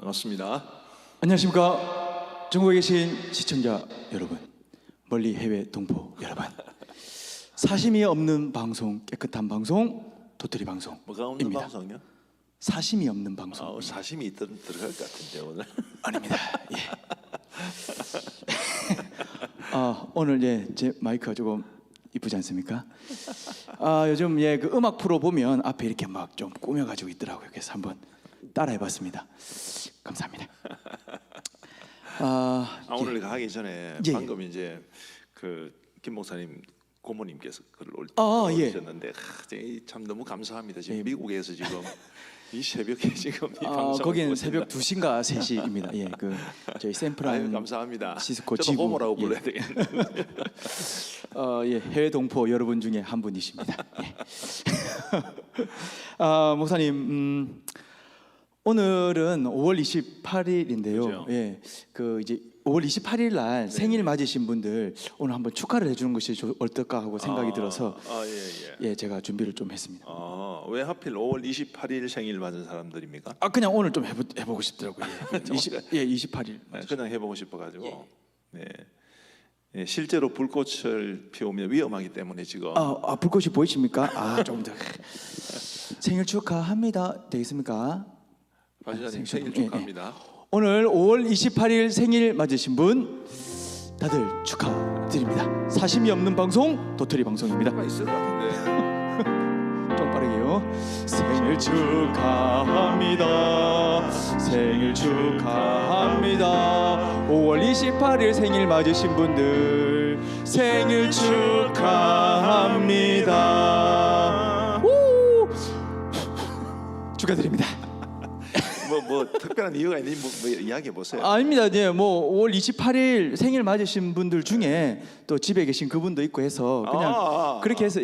반갑습니다. 안녕하십니까. 전국에 계신 시청자 여러분, 멀리 해외 동포 여러분, 사심이 없는 방송, 깨끗한 방송, 도토리 방송입니다. 뭐가 없는 방송이요? 사심이 없는 방송. 사심이 들어갈 것 같은데 오늘. 아닙니다. 예. 오늘 제 마이크가 조금 이쁘지 않습니까? 요즘 그 음악 프로 보면 앞에 이렇게 막 좀 꾸며가지고 있더라고요. 그래서 한번 따라해봤습니다. 감사합니다. 오늘 이거 하기 전에 예. 방금 이제 그 김 목사님 고모님께서 글을 올리셨는데 참 너무 감사합니다. 지금 미국에서 지금 이 새벽에 지금 이 방송 거기는 새벽 2시인가 3시입니다. 예, 저희 샌프란 감사합니다. 시스코 저도 지부 고모라고 불러야 되겠는데. 해외 동포 여러분 중에 한 분이십니다. 예. 목사님, 오늘은 5월 28일인데요. 그렇죠. 예, 이제 5월 28일 날 생일 맞으신 분들 오늘 한번 축하를 해주는 것이 어떨까 하고 생각이 들어서 제가 준비를 좀 했습니다. 왜 하필 5월 28일 생일 맞은 사람들입니까? 그냥 오늘 좀 해보고 싶더라고요. 28일. 그냥 해보고 싶어가지고. 네, 실제로 불꽃을 피우면 위험하기 때문에 지금. 불꽃이 보이십니까? 좀 더. 생일 축하합니다. 되겠습니까? 박지사님 생일 축하합니다. 오늘 5월 28일 생일 맞으신 분 다들 축하드립니다. 사심이 없는 방송, 도토리 방송입니다. 있을 것 같은데. 좀 빠르게요. 생일 축하합니다. 생일 축하합니다. 5월 28일 생일 맞으신 분들 생일 축하합니다. 축하드립니다. 뭐 특별한 이유가 있는지 뭐 이야기해 보세요. 아닙니다. 네, 5월 28일 생일 맞으신 분들 중에 또 집에 계신 그분도 있고 해서 그냥 그렇게 해서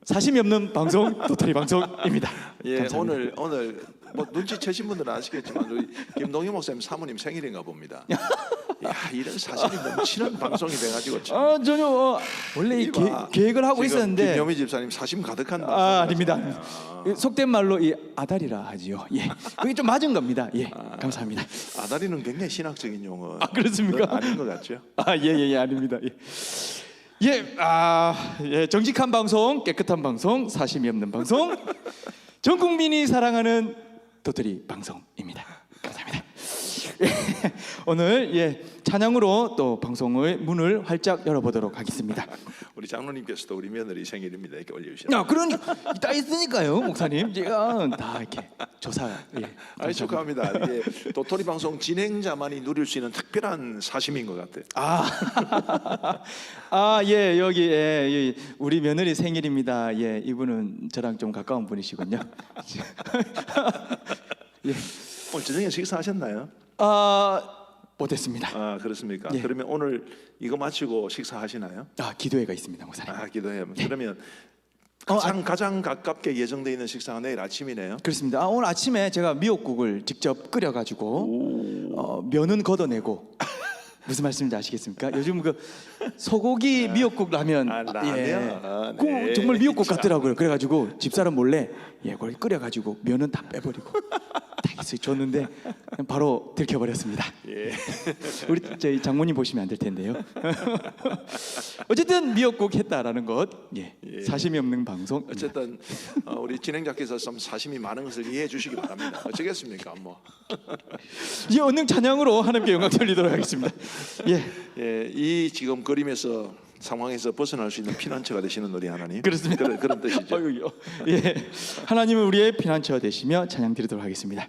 사심이 없는 방송, 도토리 방송입니다. 오늘 뭐 눈치채신 분들은 아시겠지만 우리 김동희 목사님 사모님 생일인가 봅니다. 이런 사실이 넘치는 방송이 돼가지고 전혀 원래 계획을 하고 있었는데 김여미 집사님 사심 가득한 방송. 아닙니다. 속된 말로 아다리라 하지요. 그게 좀 맞은 겁니다. 감사합니다. 아다리는 굉장히 신학적인 용어. 그렇습니까? 아닌 것 같죠? 아닙니다. 정직한 방송, 깨끗한 방송, 사심이 없는 방송, 전 국민이 사랑하는 도토리 방송입니다. 감사합니다. 오늘 찬양으로 또 방송의 문을 활짝 열어보도록 하겠습니다. 우리 장로님께서도 우리 며느리 생일입니다 이렇게 올려주셨어요. 그러니까 이따 있으니까요, 목사님. 제가 다 이렇게 조사. 축하합니다. 도토리 방송 진행자만이 누릴 수 있는 특별한 사심인 것 같아요. 여기 우리 며느리 생일입니다. 이분은 저랑 좀 가까운 분이시군요. 오늘 저녁에 식사하셨나요? 못했습니다. 그렇습니까? 그러면 오늘 이거 마치고 식사하시나요? 기도회가 있습니다, 목사님. 기도회. 그러면 가장 가깝게 예정되어 있는 식사가 내일 아침이네요. 그렇습니다. 오늘 아침에 제가 미역국을 직접 끓여가지고 면은 걷어내고 무슨 말씀인지 아시겠습니까? 요즘 소고기 미역국 라면, 정말 미역국 같더라고요. 그래가지고 집사람 몰래 그걸 끓여가지고 면은 다 빼버리고 다 줬는데 바로 들켜버렸습니다. 우리 저희 장모님 보시면 안 될 텐데요. 어쨌든 미역국 했다라는 것, 사심이 없는 방송. 어쨌든 우리 진행자께서 좀 사심이 많은 것을 이해해 주시기 바랍니다. 어쩌겠습니까, 뭐. 언능 찬양으로 하나님께 영광 돌리도록 하겠습니다. 이 지금 그림에서 상황에서 벗어날 수 있는 피난처가 되시는 우리 하나님. 그렇습니다. 그런 뜻이죠. 하나님은 우리의 피난처가 되시며 찬양 드리도록 하겠습니다.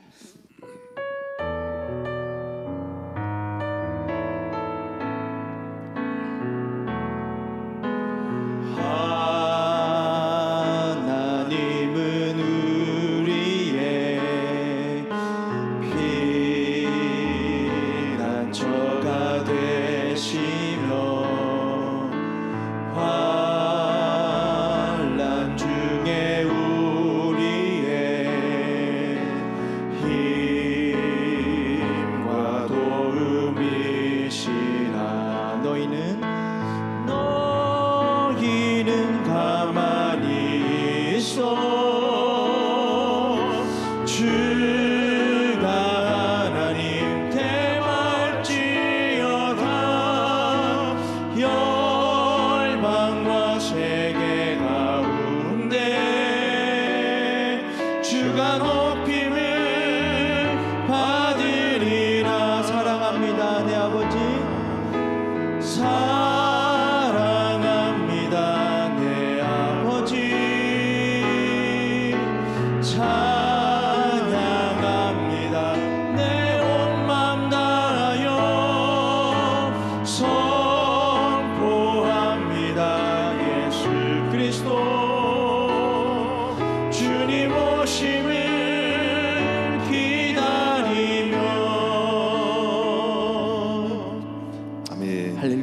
환난 중에 우리의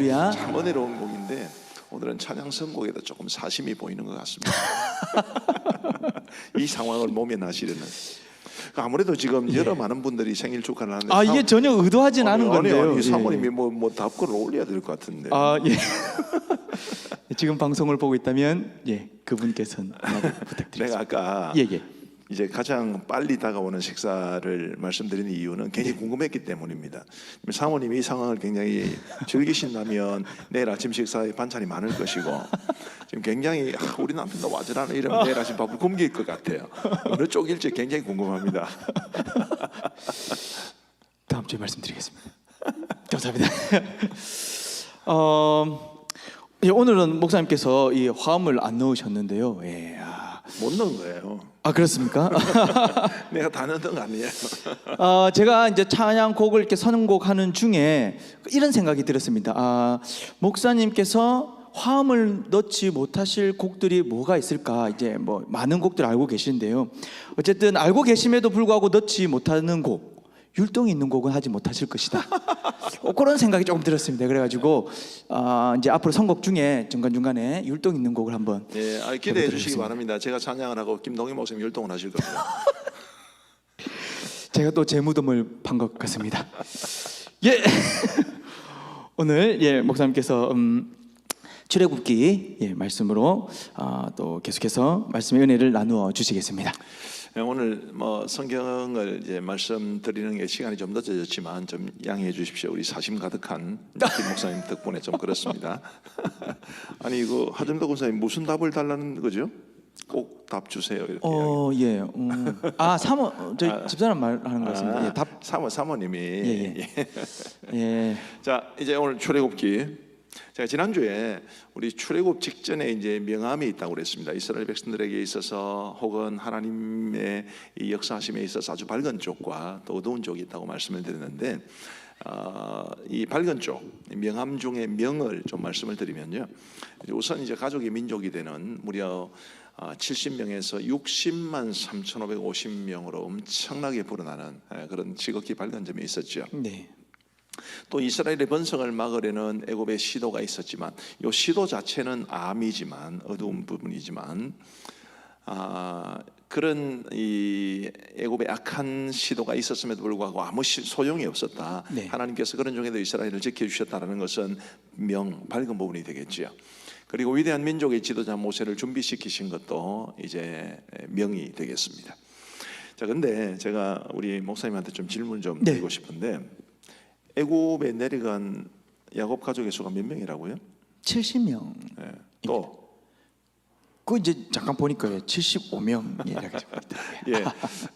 할렐루야. 참 은혜로운 곡인데 오늘은 찬양 선곡에도 조금 사심이 보이는 것 같습니다. 이 상황을 모면하시려는. 아무래도 지금 여러 많은 분들이 생일 축하를 하는데 이게 전혀 의도하진 않은 건데요. 사모님이 뭐 답글을 올려야 될 것 같은데. 예. 지금 방송을 보고 있다면 그분께서는 부탁드립니다. 내가 아까 이제 가장 빨리 다가오는 식사를 말씀드리는 이유는 굉장히 궁금했기 때문입니다. 사모님이 이 상황을 굉장히 즐기신다면 내일 아침 식사에 반찬이 많을 것이고 지금 굉장히 우리 남편도 와저라는 이러면 내일 아침 밥을 굶길 것 같아요. 어느 쪽일지 굉장히 궁금합니다. 다음 주에 말씀드리겠습니다. 감사합니다. 오늘은 목사님께서 이 화음을 안 넣으셨는데요. 못 넣은 거예요. 그렇습니까? 내가 다 넣은 거 아니에요. 제가 이제 찬양곡을 이렇게 선곡하는 중에 이런 생각이 들었습니다. 목사님께서 화음을 넣지 못하실 곡들이 뭐가 있을까? 이제 뭐 많은 곡들 알고 계시는데요. 어쨌든 알고 계심에도 불구하고 넣지 못하는 곡, 율동이 있는 곡은 하지 못하실 것이다. 그런 생각이 조금 들었습니다. 그래가지고 이제 앞으로 선곡 중에 중간중간에 율동 있는 곡을 한번 기대해 주시기 바랍니다. 제가 찬양을 하고 김동희 목사님 율동을 하실 겁니다. 제가 또 제 무덤을 판 것 같습니다. 오늘 목사님께서 출애굽기 말씀으로 또 계속해서 말씀의 은혜를 나누어 주시겠습니다. 오늘 뭐 성경을 이제 말씀드리는 게 시간이 좀 늦어졌지만 좀 양해해 주십시오. 우리 사심 가득한 김 목사님 덕분에 좀 그렇습니다. 아니 이거 하정덕 목사님 무슨 답을 달라는 거죠? 꼭 답 주세요 이렇게. 사모 저희 집사람 말하는 것 같습니다. 답 사모님이. 자 이제 오늘 출애굽기. 제가 지난주에 우리 출애굽 직전에 이제 명함이 있다고 그랬습니다. 이스라엘 백성들에게 있어서 혹은 하나님의 이 역사하심에 있어서 아주 밝은 쪽과 또 어두운 쪽이 있다고 말씀을 드렸는데 이 밝은 쪽 명함 중에 명을 좀 말씀을 드리면요. 우선 이제 가족의 민족이 되는 무려 70명에서 60만 3,550명으로 엄청나게 불어나는 그런 지극히 밝은 점이 있었죠. 네. 또 이스라엘의 번성을 막으려는 애굽의 시도가 있었지만 이 시도 자체는 암이지만 어두운 부분이지만 그런 이 애굽의 악한 시도가 있었음에도 불구하고 아무 소용이 없었다. 하나님께서 그런 중에도 이스라엘을 지켜주셨다는 것은 밝은 부분이 되겠지요. 그리고 위대한 민족의 지도자 모세를 준비시키신 것도 이제 명이 되겠습니다. 자, 근데 제가 우리 목사님한테 좀 질문 좀 드리고 싶은데 애굽에 내려간 야곱 가족의 수가 몇 명이라고요? 70명. 또 그 이제 잠깐 보니까요 75명이라고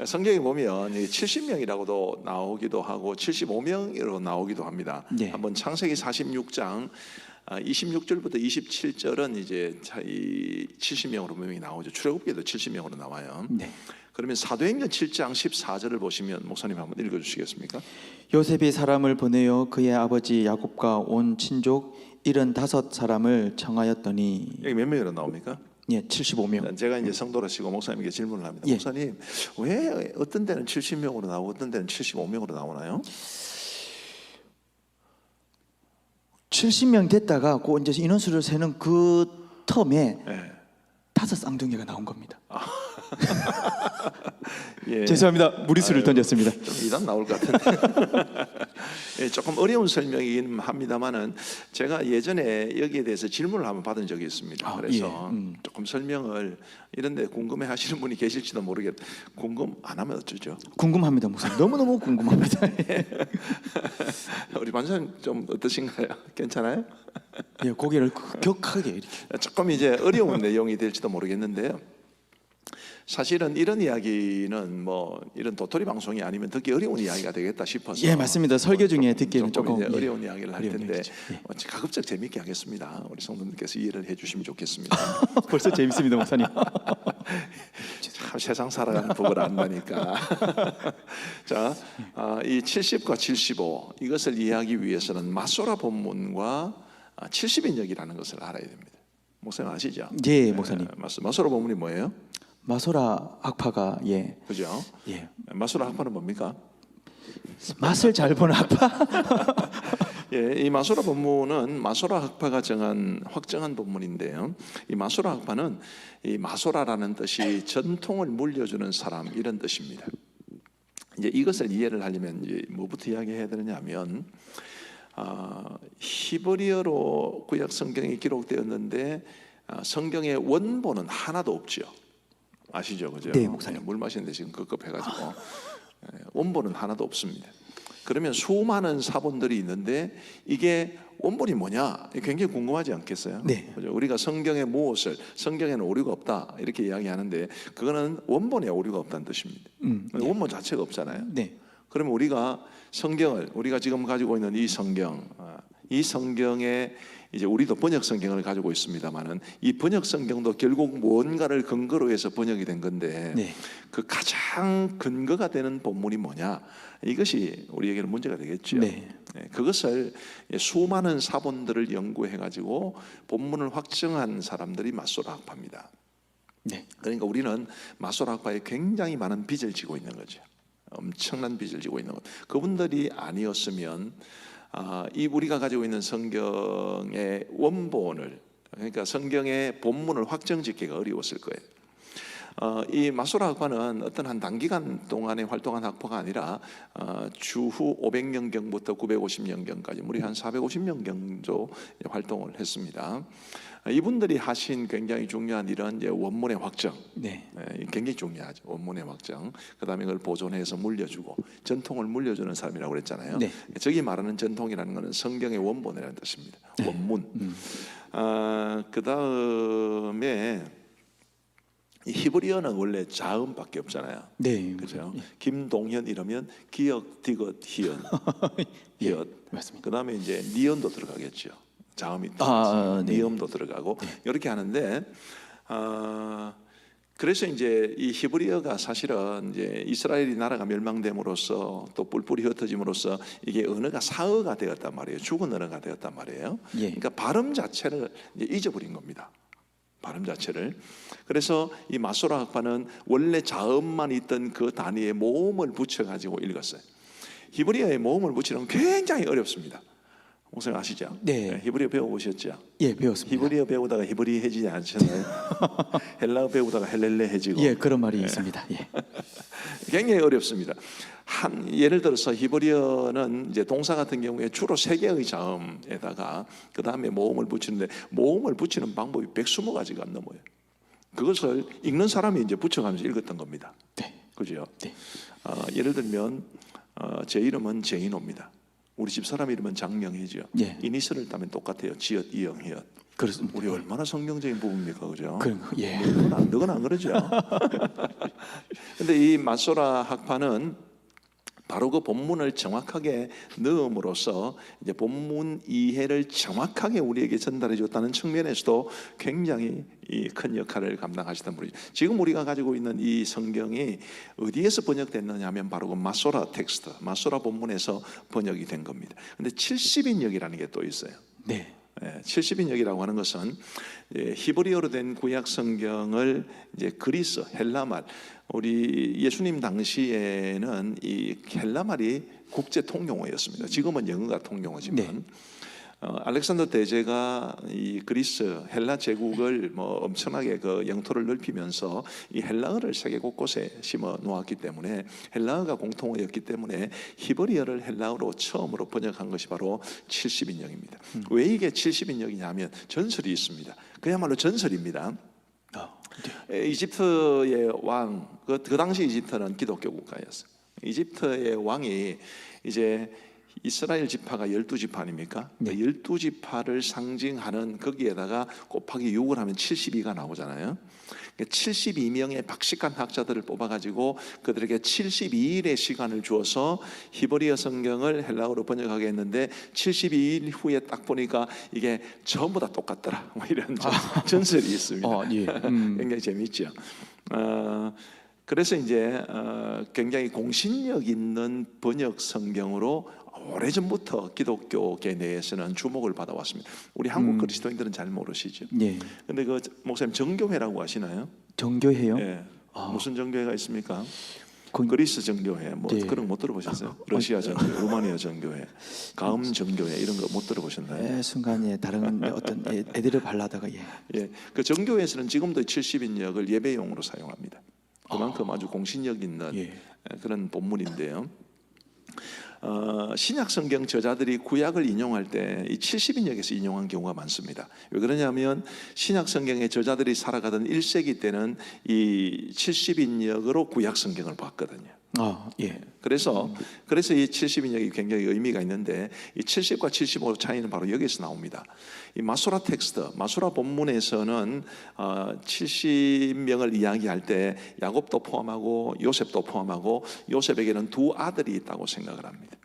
성경에 보면 70명이라고도 나오기도 하고 75명으로 나오기도 합니다. 한번 창세기 46장 26절부터 27절은 이제 70명으로 분명히 나오죠. 출애굽기에도 70명으로 나와요. 그러면 사도행전 7장 14절을 보시면 목사님 한번 읽어주시겠습니까? 요셉이 사람을 보내어 그의 아버지 야곱과 온 친족 75사람을 청하였더니 여기 몇 명으로 나옵니까? 75명. 제가 이제 성도라시고 목사님에게 질문을 합니다. 목사님, 왜 어떤 데는 70명으로 나오고 어떤 데는 75명으로 나오나요? 70명 됐다가 그 이제 인원수를 세는 그 텀에 5 쌍둥이가 나온 겁니다. 죄송합니다. 무리수를 던졌습니다. 좀 이단 나올 것 같은데. 조금 어려운 설명이긴 합니다만은 제가 예전에 여기에 대해서 질문을 한번 받은 적이 있습니다. 그래서 조금 설명을 이런데 궁금해하시는 분이 계실지도 모르겠다. 궁금 안 하면 어쩌죠? 궁금합니다, 목사님. 너무너무 궁금합니다. 우리 반사님 좀 어떠신가요? 괜찮아요? 고개를 격하게 이렇게. 조금 이제 어려운 내용이 될지도 모르겠는데요. 사실은 이런 이야기는 뭐 이런 도토리 방송이 아니면 듣기 어려운 이야기가 되겠다 싶어서 맞습니다. 설교 중에 듣기는 조금 어려운 이야기를 할 텐데 가급적 재미있게 하겠습니다. 우리 성도님께서 이해를 해주시면 좋겠습니다. 벌써 재밌습니다, 목사님. 참 세상 살아가는 법을 안다니까. 자, 이 70과 75 이것을 이해하기 위해서는 마소라 본문과 70인역이라는 것을 알아야 됩니다. 목사님 아시죠? 예, 목사님. 마소라 본문이 뭐예요? 마소라 학파가 그죠? 마소라 학파는 뭡니까? 맛을 잘 보는 학파? 예, 이 마소라 본문은 마소라 학파가 정한 확정한 본문인데요. 이 마소라 학파는 이 마소라라는 뜻이 전통을 물려주는 사람 이런 뜻입니다. 이제 이것을 이해를 하려면 이제 뭐부터 이야기해야 되느냐면 히브리어로 구약 성경이 기록되었는데 성경의 원본은 하나도 없죠. 아시죠, 그죠? 네, 목사님. 물 마시는데 지금 급급해가지고 원본은 하나도 없습니다. 그러면 수많은 사본들이 있는데 이게 원본이 뭐냐? 굉장히 궁금하지 않겠어요? 네. 그죠? 우리가 성경의 무엇을 성경에는 오류가 없다 이렇게 이야기하는데 그거는 원본에 오류가 없다는 뜻입니다. 원본 자체가 없잖아요. 네. 그러면 우리가 성경을 우리가 지금 가지고 있는 이 성경에 이제 우리도 번역 성경을 가지고 있습니다만은 이 번역 성경도 결국 무언가를 근거로 해서 번역이 된 건데 네. 그 가장 근거가 되는 본문이 뭐냐? 이것이 우리에게는 문제가 되겠죠. 네. 그것을 수많은 사본들을 연구해 가지고 본문을 확정한 사람들이 마소라 학파입니다. 네. 그러니까 우리는 마소라 학파에 굉장히 많은 빚을 지고 있는 거죠. 엄청난 빚을 지고 있는 것. 그분들이 아니었으면 이 우리가 가지고 있는 성경의 원본을 그러니까 성경의 본문을 확정짓기가 어려웠을 거예요. 이 마소라 학파는 어떤 한 단기간 동안에 활동한 학파가 아니라 주후 500년경부터 950년경까지 무려 한 450년 정도 활동을 했습니다. 이분들이 하신 굉장히 중요한 일은 이제 원문의 확정, 네. 굉장히 중요하죠. 원문의 확정. 그다음에 그걸 보존해서 물려주고 전통을 물려주는 사람이라고 그랬잖아요. 네. 저기 말하는 전통이라는 것은 성경의 원본이라는 뜻입니다. 원문. 그다음에 이 히브리어는 원래 자음밖에 없잖아요. 네. 그렇죠. 김동현 이러면 기역, 디귿, 희연, 희엇. 맞습니다. 그다음에 이제 니언도 들어가겠죠. 자음이 네. 니음도 들어가고 이렇게 하는데 그래서 이제 이 히브리어가 사실은 이제 이스라엘이 나라가 멸망됨으로써 또 뿔뿔이 흩어짐으로써 이게 언어가 사어가 되었단 말이에요. 죽은 언어가 되었단 말이에요. 예. 그러니까 발음 자체를 이제 잊어버린 겁니다. 발음 자체를. 그래서 이 마소라 학파는 원래 자음만 있던 그 단위에 모음을 붙여가지고 읽었어요. 히브리어에 모음을 붙이는 건 굉장히 어렵습니다. 목사님 아시죠? 네. 히브리어 배워보셨죠? 예, 배웠습니다. 히브리어 배우다가 히브리해지지 않으셨나요? 헬라어 배우다가 헬렐레해지고. 예, 그런 말이 있습니다. 예. 굉장히 어렵습니다. 예를 들어서 히브리어는 이제 동사 같은 경우에 주로 3개의 자음에다가 그 다음에 모음을 붙이는데 모음을 붙이는 방법이 120가지가 안 넘어요. 그것을 읽는 사람이 이제 붙여가면서 읽었던 겁니다. 네. 그죠? 네. 예를 들면 제 이름은 제인호입니다. 우리 집 사람 이름은 장명희죠. 예. 이니셜을 따면 똑같아요. 지읒, 이영, 희읒. 그렇습니다. 우리 얼마나 성경적인 부분입니까, 그죠? 예. 너건 안 그러죠. 근데 이 마소라 학파는 바로 그 본문을 정확하게 넣음으로써 이제 본문 이해를 정확하게 우리에게 전달해 줬다는 측면에서도 굉장히 큰 역할을 감당하시던 분이죠. 지금 우리가 가지고 있는 이 성경이 어디에서 번역됐느냐 하면 바로 그 마소라 텍스트, 마소라 본문에서 번역이 된 겁니다. 근데 70인역이라는 게 또 있어요. 네. 70인역이라고 하는 것은 히브리어로 된 구약 성경을 이제 그리스 헬라말 우리 예수님 당시에는 이 헬라말이 국제 통용어였습니다. 지금은 영어가 통용어지만 네. 알렉산더 대제가 이 그리스 헬라 제국을 뭐 엄청나게 그 영토를 넓히면서 이 헬라어를 세계 곳곳에 심어 놓았기 때문에 헬라어가 공통어였기 때문에 히브리어를 헬라어로 처음으로 번역한 것이 바로 70인역입니다. 왜 이게 70인역이냐면 전설이 있습니다. 그야말로 전설입니다. 이집트의 왕, 그 당시 이집트는 기독교 국가였어요. 이집트의 왕이 이제 이스라엘 지파가 12지파 아닙니까? 네. 12지파를 상징하는 거기에다가 곱하기 6을 하면 72가 나오잖아요. 72명의 박식한 학자들을 뽑아가지고 그들에게 72일의 시간을 주어서 히브리어 성경을 헬라어로 번역하게 했는데 72일 후에 딱 보니까 이게 전부 다 똑같더라. 뭐 이런 전설이 있습니다. 예. 굉장히 재미있죠. 그래서 이제 굉장히 공신력 있는 번역 성경으로 오래전부터 기독교계 내에서는 주목을 받아왔습니다. 우리 한국 그리스도인들은 잘 모르시죠. 예. 근데 그 목사님 정교회라고 아시나요? 정교회요? 예. 무슨 정교회가 있습니까? 그리스 정교회 뭐 네. 그런 거 못 들어보셨어요? 러시아 정교회, 루마니아 정교회, 가음 정교회 이런 거 못 들어보셨나요? 순간 다른 어떤 애들을 발라다가 예, 그 정교회에서는 지금도 70인역을 예배용으로 사용합니다. 그만큼 아주 공신력 있는 그런 본문인데요. 신약 성경 저자들이 구약을 인용할 때 이 70인역에서 인용한 경우가 많습니다. 왜 그러냐면 신약 성경의 저자들이 살아가던 1세기 때는 이 70인역으로 구약 성경을 봤거든요. 그래서 이 70인역이 굉장히 의미가 있는데 이 70과 75 차이는 바로 여기서 나옵니다. 이 마소라 텍스트, 마소라 본문에서는 70명을 이야기할 때 야곱도 포함하고 요셉도 포함하고 요셉에게는 두 아들이 있다고 생각을 합니다.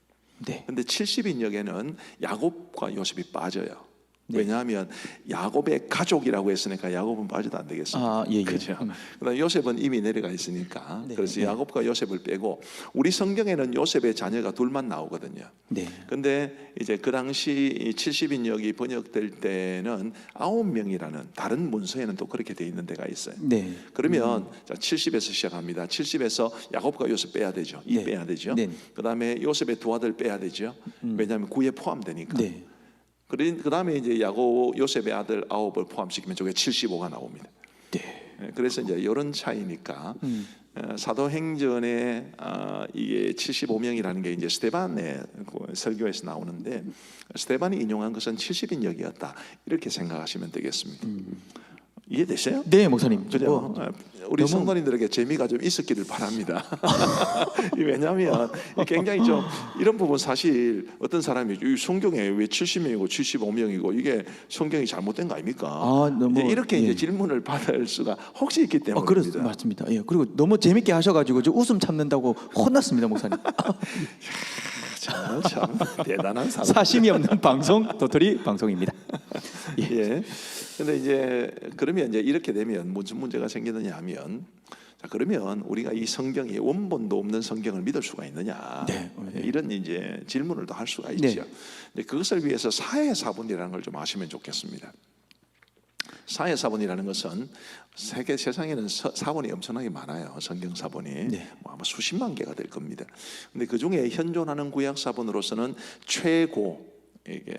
근데 70인역에는 야곱과 요셉이 빠져요. 왜냐하면 야곱의 가족이라고 했으니까 야곱은 빠져도 안 되겠습니까? 그렇죠. 그다음 요셉은 이미 내려가 있으니까 그래서 야곱과 요셉을 빼고 우리 성경에는 요셉의 자녀가 둘만 나오거든요. 근데 이제 그 당시 70인역이 번역될 때는 9명이라는 다른 문서에는 또 그렇게 돼 있는 데가 있어요. 그러면 자, 70에서 시작합니다. 70에서 야곱과 요셉 빼야 되죠. 이 빼야 되죠. 그다음에 요셉의 두 아들 빼야 되죠. 왜냐하면 구에 포함되니까. 그 다음에 이제 야곱 요셉의 아들 9을 포함시키면 저게 75가 나옵니다. 그래서 이제 이런 차이니까 사도행전에 이게 75명이라는 게 이제 스데반의 설교에서 나오는데 스데반이 인용한 것은 70인역이었다 이렇게 생각하시면 되겠습니다. 이해되세요? 네, 목사님. 그죠? 우리 성도님들에게 재미가 좀 있었기를 바랍니다. 왜냐하면 굉장히 좀 이런 부분 사실 어떤 사람이 이 성경에 왜 70명이고 75명이고 이게 성경이 잘못된 거 아닙니까? 이제 이렇게 이제 질문을 받을 수가 혹시 있기 때문입니다. 맞습니다. 그리고 너무 재밌게 하셔가지고 저 웃음 참는다고 혼났습니다, 목사님. 참 대단한 사람. 사심이 없는 방송 도토리 방송입니다. 근데 이제 그러면 이제 이렇게 되면 무슨 문제가 생기느냐 하면 자 그러면 우리가 이 성경이 원본도 없는 성경을 믿을 수가 있느냐 이런 이제 질문을 또 할 수가 있죠. 근데 그것을 위해서 사해사본이라는 걸 좀 아시면 좋겠습니다. 사해사본이라는 것은 세상에는 사본이 엄청나게 많아요. 성경 사본이 뭐 아마 수십만 개가 될 겁니다. 근데 그 중에 현존하는 구약 사본으로서는 최고 이게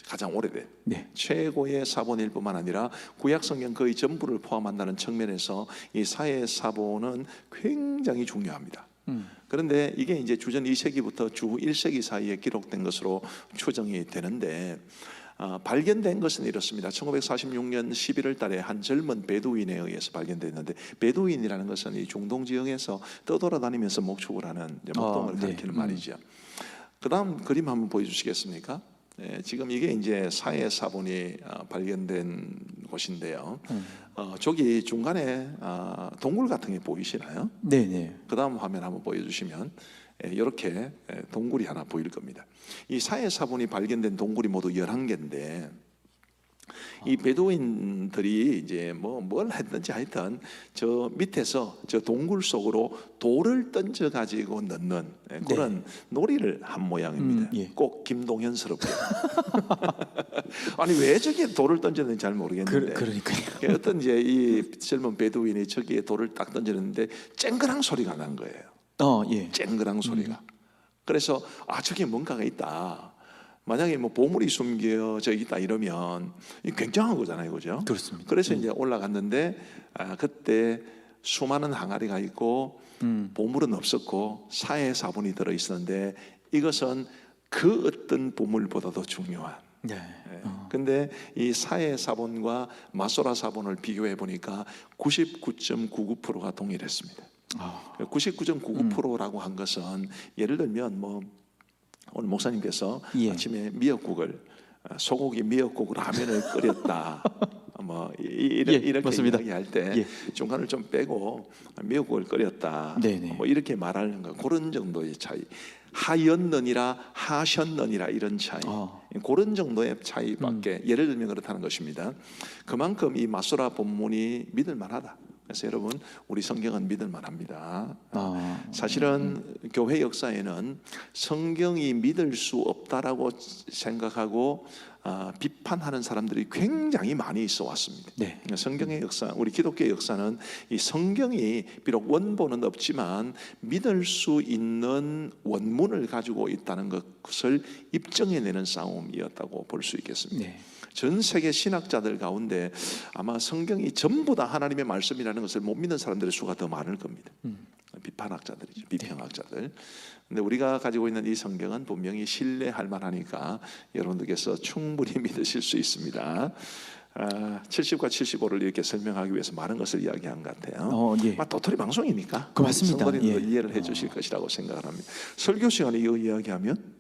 가장 오래된 최고의 사본일 뿐만 아니라 구약 성경 거의 전부를 포함한다는 측면에서 이 사해사본은 굉장히 중요합니다. 그런데 이게 이제 주전 2세기부터 주 1세기 사이에 기록된 것으로 추정이 되는데 발견된 것은 이렇습니다. 1946년 11월 달에 한 젊은 베두인에 의해서 발견됐는데 베두인이라는 것은 이 중동 지역에서 떠돌아다니면서 목축을 하는 목동을 가리키는 말이죠. 그 다음 그림 한번 보여주시겠습니까? 지금 이게 이제 사해사본이 발견된 곳인데요. 저기 중간에 동굴 같은 게 보이시나요? 그 다음 화면 한번 보여주시면 이렇게 동굴이 하나 보일 겁니다. 이 사해사본이 발견된 동굴이 모두 11개인데 이 베두인들이 이제 뭘 했든지 하여튼 저 밑에서 저 동굴 속으로 돌을 던져 가지고 넣는 그런 놀이를 한 모양입니다. 꼭 김동현스럽게. 아니 왜 저기에 돌을 던졌는지 잘 모르겠는데. 그러니까요. 어떤 이제 이 젊은 베두인이 저기에 돌을 딱 던졌는데 쨍그랑 소리가 난 거예요. 쨍그랑 소리가. 그래서 저기 뭔가가 있다. 만약에 뭐 보물이 숨겨져 있다 이러면 굉장한 거잖아요, 그죠? 그렇습니다. 그래서 이제 올라갔는데 그때 수많은 항아리가 있고 보물은 없었고 사해사본이 들어 있었는데 이것은 그 어떤 보물보다도 중요한. 근데 이 사해사본과 마소라 사본을 비교해 보니까 99.99%가 동일했습니다. 99.99%라고 한 것은 예를 들면 오늘 목사님께서 아침에 미역국을 소고기 미역국 라면을 끓였다. 이렇게 이야기할 때 중간을 좀 빼고 미역국을 끓였다. 이렇게 말하는 거 그런 정도의 차이. 하였느니라 하셨느니라 이런 차이. 그런 정도의 차이밖에 예를 들면 그렇다는 것입니다. 그만큼 이 마소라 본문이 믿을 만하다. 그래서 여러분 우리 성경은 믿을 만합니다. 사실은 교회 역사에는 성경이 믿을 수 없다라고 생각하고 비판하는 사람들이 굉장히 많이 있어 왔습니다. 네. 성경의 역사, 우리 기독교의 역사는 이 성경이 비록 원본은 없지만 믿을 수 있는 원문을 가지고 있다는 것을 입증해내는 싸움이었다고 볼 수 있겠습니다. 네. 전 세계 신학자들 가운데 아마 성경이 전부 다 하나님의 말씀이라는 것을 못 믿는 사람들의 수가 더 많을 겁니다. 비판학자들이죠, 비평학자들. 근데 우리가 가지고 있는 이 성경은 분명히 신뢰할 만하니까 여러분들께서 충분히 믿으실 수 있습니다. 70과 75를 이렇게 설명하기 위해서 많은 것을 이야기한 것 같아요. 예. 도토리 방송이니까 맞습니다. 성도님도 예. 이해를 해주실 것이라고 생각을 합니다. 설교 시간에 이거 이야기하면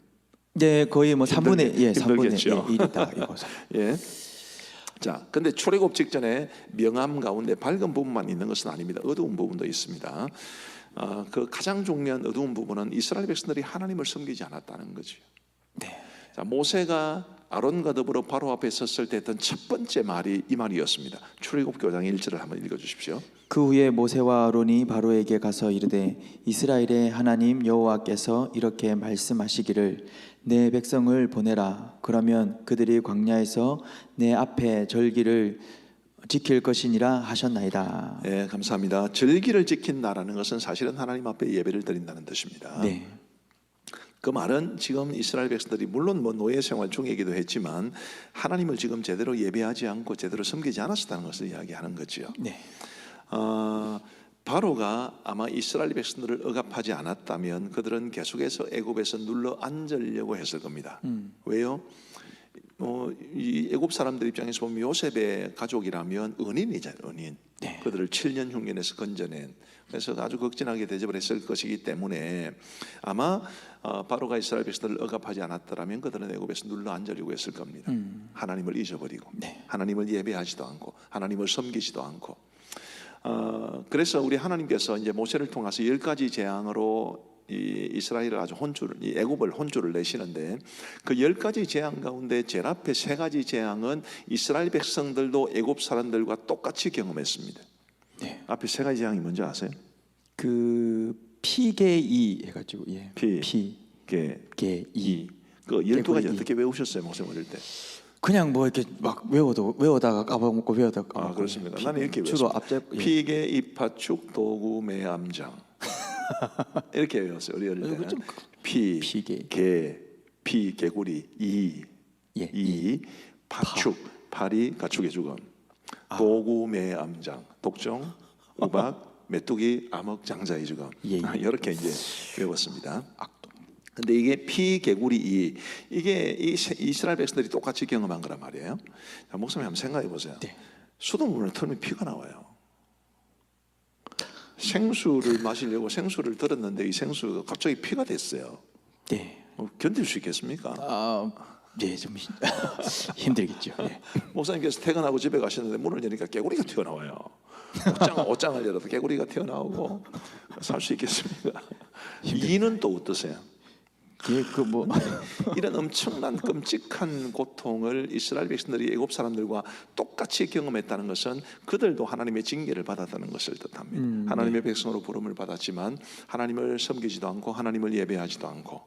네, 거의 뭐 3분의 힘들겠죠. 1이다 이거죠. 예. 자, 근데 출애굽 직전에 명암 가운데 밝은 부분만 있는 것은 아닙니다. 어두운 부분도 있습니다. 그 가장 중요한 어두운 부분은 이스라엘 백성들이 하나님을 섬기지 않았다는 거죠. 네. 자, 모세가 아론과 더불어 바로 앞에 섰을 때 했던 첫 번째 말이 이 말이었습니다. 출애굽 9장 1절을 한번 읽어주십시오. 그 후에 모세와 아론이 바로에게 가서 이르되 이스라엘의 하나님 여호와께서 이렇게 말씀하시기를 내 백성을 보내라. 그러면 그들이 광야에서 내 앞에 절기를 지킬 것이니라 하셨나이다. 네, 감사합니다. 절기를 지킨다라는 것은 사실은 하나님 앞에 예배를 드린다는 뜻입니다. 네. 그 말은 지금 이스라엘 백성들이 물론 뭐 노예 생활 중이기도 했지만 하나님을 지금 제대로 예배하지 않고 제대로 섬기지 않았다는 것을 이야기하는 거죠. 네. 바로가 아마 이스라엘 백성들을 억압하지 않았다면 그들은 계속해서 애굽에서 눌러 앉으려고 했을 겁니다. 왜요? 이 애굽 사람들 입장에서 보면 요셉의 가족이라면 은인이잖아요, 은인. 네. 그들을 7년 흉년에서 건져낸. 그래서 아주 극진하게 대접을 했을 것이기 때문에 아마 바로가 이스라엘 백성들을 억압하지 않았더라면 그들은 애굽에서 눌러 앉으려고 했을 겁니다. 하나님을 잊어버리고, 네. 하나님을 예배하지도 않고, 하나님을 섬기지도 않고. 그래서 우리 하나님께서 이제 모세를 통해서 10가지 재앙으로 이 이스라엘을 아주 이 애굽을 혼주를 내시는데 그 10가지 재앙 가운데 제일 앞에 3가지 재앙은 이스라엘 백성들도 애굽 사람들과 똑같이 경험했습니다. 네. 앞에 3가지 재앙이 뭔지 아세요? 그 피게이 해가지고 피게이. 그 12가지 어떻게 외우셨어요, 모세 어릴 때? 그냥 뭐 이렇게 막 외우다가 까먹고 외우다가 까먹고. 그렇습니다. 나는 이렇게 주로 외웠습니다. 앞제 피게 입하축 도구 매암장 이렇게 외웠어요. 우리 어릴 때는 피게. 피 개구리 이 파축 파리 가축의 주건 도구 매암장 독종 우박 메뚜기 암흑 장자의 주건 이렇게 이제 외웠습니다. 근데 이게 피 개구리 이게 이스라엘 백성들이 똑같이 경험한 거란 말이에요. 자, 목사님 한번 생각해 보세요. 네. 수돗물을 틀면 피가 나와요. 생수를 마시려고 생수를 들었는데 이 생수가 갑자기 피가 됐어요. 네. 견딜 수 있겠습니까? 네, 좀 힘들겠죠. 네. 목사님께서 퇴근하고 집에 가시는데 문을 여니까 개구리가 튀어나와요. 옷장을 열어도 개구리가 튀어나오고 살 수 있겠습니까? 이는 또 어떠세요? 이런 엄청난 끔찍한 고통을 이스라엘 백성들이 애굽 사람들과 똑같이 경험했다는 것은 그들도 하나님의 징계를 받았다는 것을 뜻합니다. 하나님의 백성으로 부름을 받았지만 하나님을 섬기지도 않고 하나님을 예배하지도 않고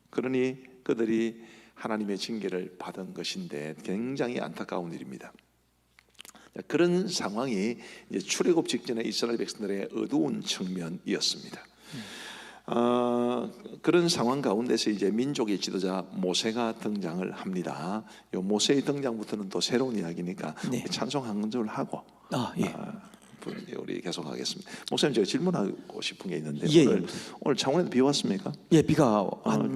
그러니 그들이 하나님의 징계를 받은 것인데 굉장히 안타까운 일입니다. 그런 상황이 이제 출애굽 직전에 이스라엘 백성들의 어두운 측면이었습니다. 그런 상황 가운데서 이제 민족의 지도자 모세가 등장을 합니다. 요 모세의 등장부터는 또 새로운 이야기니까 찬송 한 구절 하고 우리 계속하겠습니다. 목사님 제가 질문하고 싶은 게 있는데 오늘 창원에도 비 왔습니까? 예, 비가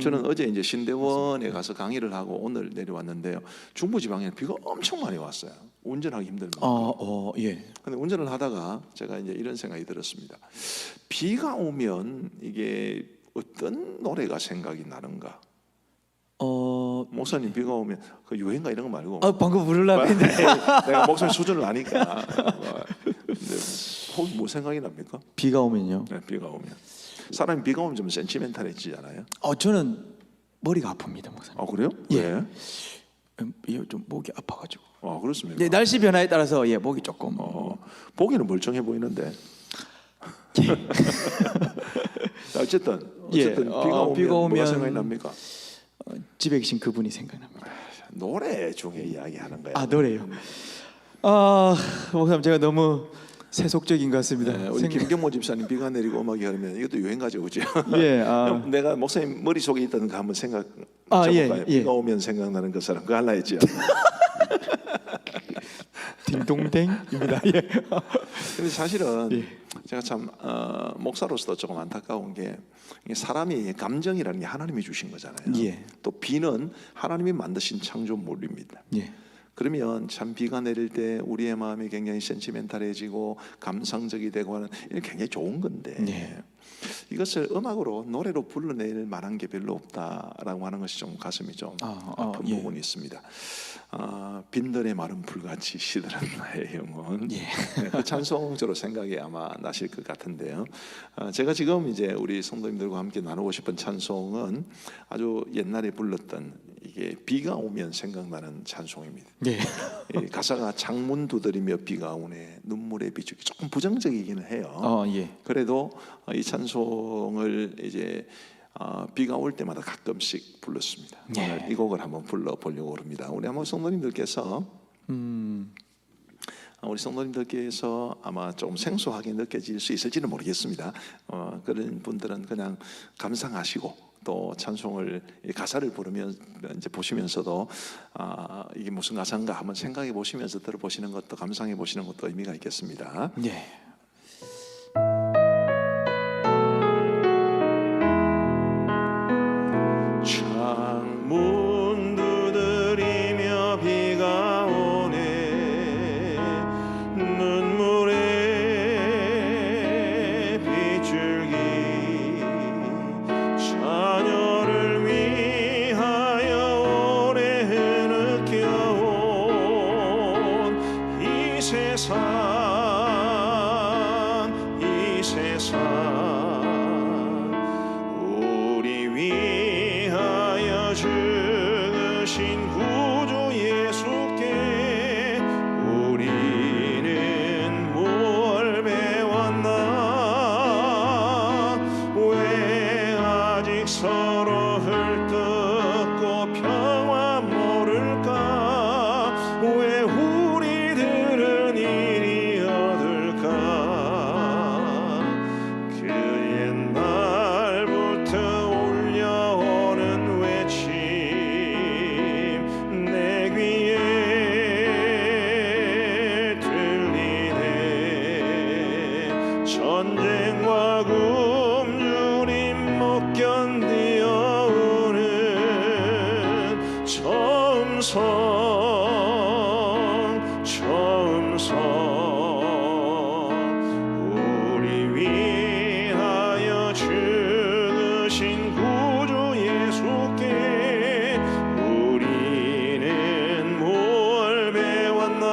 저는 어제 이제 신대원에 가서 강의를 하고 오늘 내려왔는데요. 중부지방에 비가 엄청 많이 왔어요. 운전하기 힘들 만큼. 근데 운전을 하다가 제가 이제 이런 생각이 들었습니다. 비가 오면 이게 어떤 노래가 생각이 나는가? 목사님 비가 오면 그 유행가 이런 거 말고. 방금 부르려고 했는데 내가 목사님 수준을 아니까. 근데 혹시 뭐 생각이 납니까? 비가 오면요? 네, 비가 오면 사람이 비가 오면 좀 센티멘탈해지잖아요. 저는 머리가 아픕니다, 목사님. 그래요? 예. 좀 목이 아파가지고. 그렇습니까? 네, 날씨 변화에 따라서 목이 조금. 보기는 멀쩡해 보이는데. 어쨌든 비가 오면 뭐가 생각이 납니까? 집에 계신 그분이 생각납니다. 노래 중에 이야기하는 거예요. 아, 노래요. 목사님 제가 너무 세속적인 것 같습니다. 네, 우리 김경모 집사님 비가 내리고 음악이 흐르면 이것도 유행가죠, 그죠? 예. 내가 목사님 머릿속에 있던 거 한번 생각 예, 해볼까요? 예. 비가 오면 생각나는 그 사람, 그거 할라 했죠. 딩동댕입니다. 예. 근데 사실은 예. 제가 참 목사로서도 조금 안타까운 게 사람이 감정이라는 게 하나님이 주신 거잖아요. 예. 또 비는 하나님이 만드신 창조물입니다. 예. 그러면 참 비가 내릴 때 우리의 마음이 굉장히 센티멘탈해지고 감상적이 되고 하는 이게 굉장히 좋은 건데 네. 이것을 음악으로 노래로 불러낼 만한 게 별로 없다라고 하는 것이 좀 가슴이 좀 아픈 예. 부분이 있습니다. 빈들의 마른 불같이 시들은 나의 영혼. 예. 그 찬송으로 생각이 아마 나실 것 같은데요. 제가 지금 이제 우리 성도님들과 함께 나누고 싶은 찬송은 아주 옛날에 불렀던 이게 비가 오면 생각나는 찬송입니다. 네. 가사가 창문 두드리며 비가 오네 눈물의 비추기 조금 부정적이기는 해요. 예. 그래도 이 찬송을 이제 비가 올 때마다 가끔씩 불렀습니다. 네. 오늘 이 곡을 한번 불러보려고 합니다. 우리 아마 성도님들께서 우리 성도님들께서 아마 좀 생소하게 느껴질 수 있을지는 모르겠습니다. 그런 분들은 그냥 감상하시고 또 찬송을 가사를 부르면 이제 보시면서도 이게 무슨 가사인가 한번 생각해 보시면서 들어보시는 것도 감상해 보시는 것도 의미가 있겠습니다. 네. 창문 두드리며 비가 오네 눈물의 빗줄기 자녀를 위하여 오래 느껴온 이 세상 우리 위하여 죽으신 구주 예수께 우리는 뭘 배웠나 왜 아직 서로 헐뜯고 평화 모를까 왜 우리들은 이리 얻을까 그 옛날부터 울려오는 외침 내 귀에 들리네 전쟁과 굶주림 못 견디어 우는 처음 성 우리 위하여 죽으신 구주 예수께 우리는 뭘 배웠나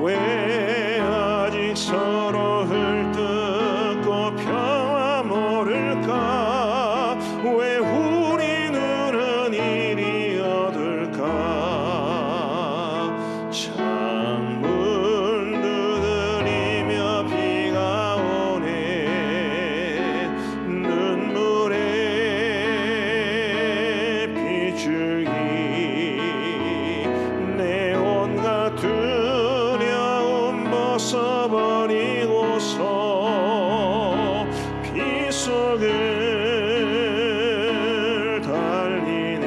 왜 아직 서로 헐뜯고 평화 모를까 왜 우리 눈은 이리 얻을까 창문 두드리며 비가 오네 눈물의 빗줄기 내 온갖 두려움 벗어버리고서 비 속을 달리네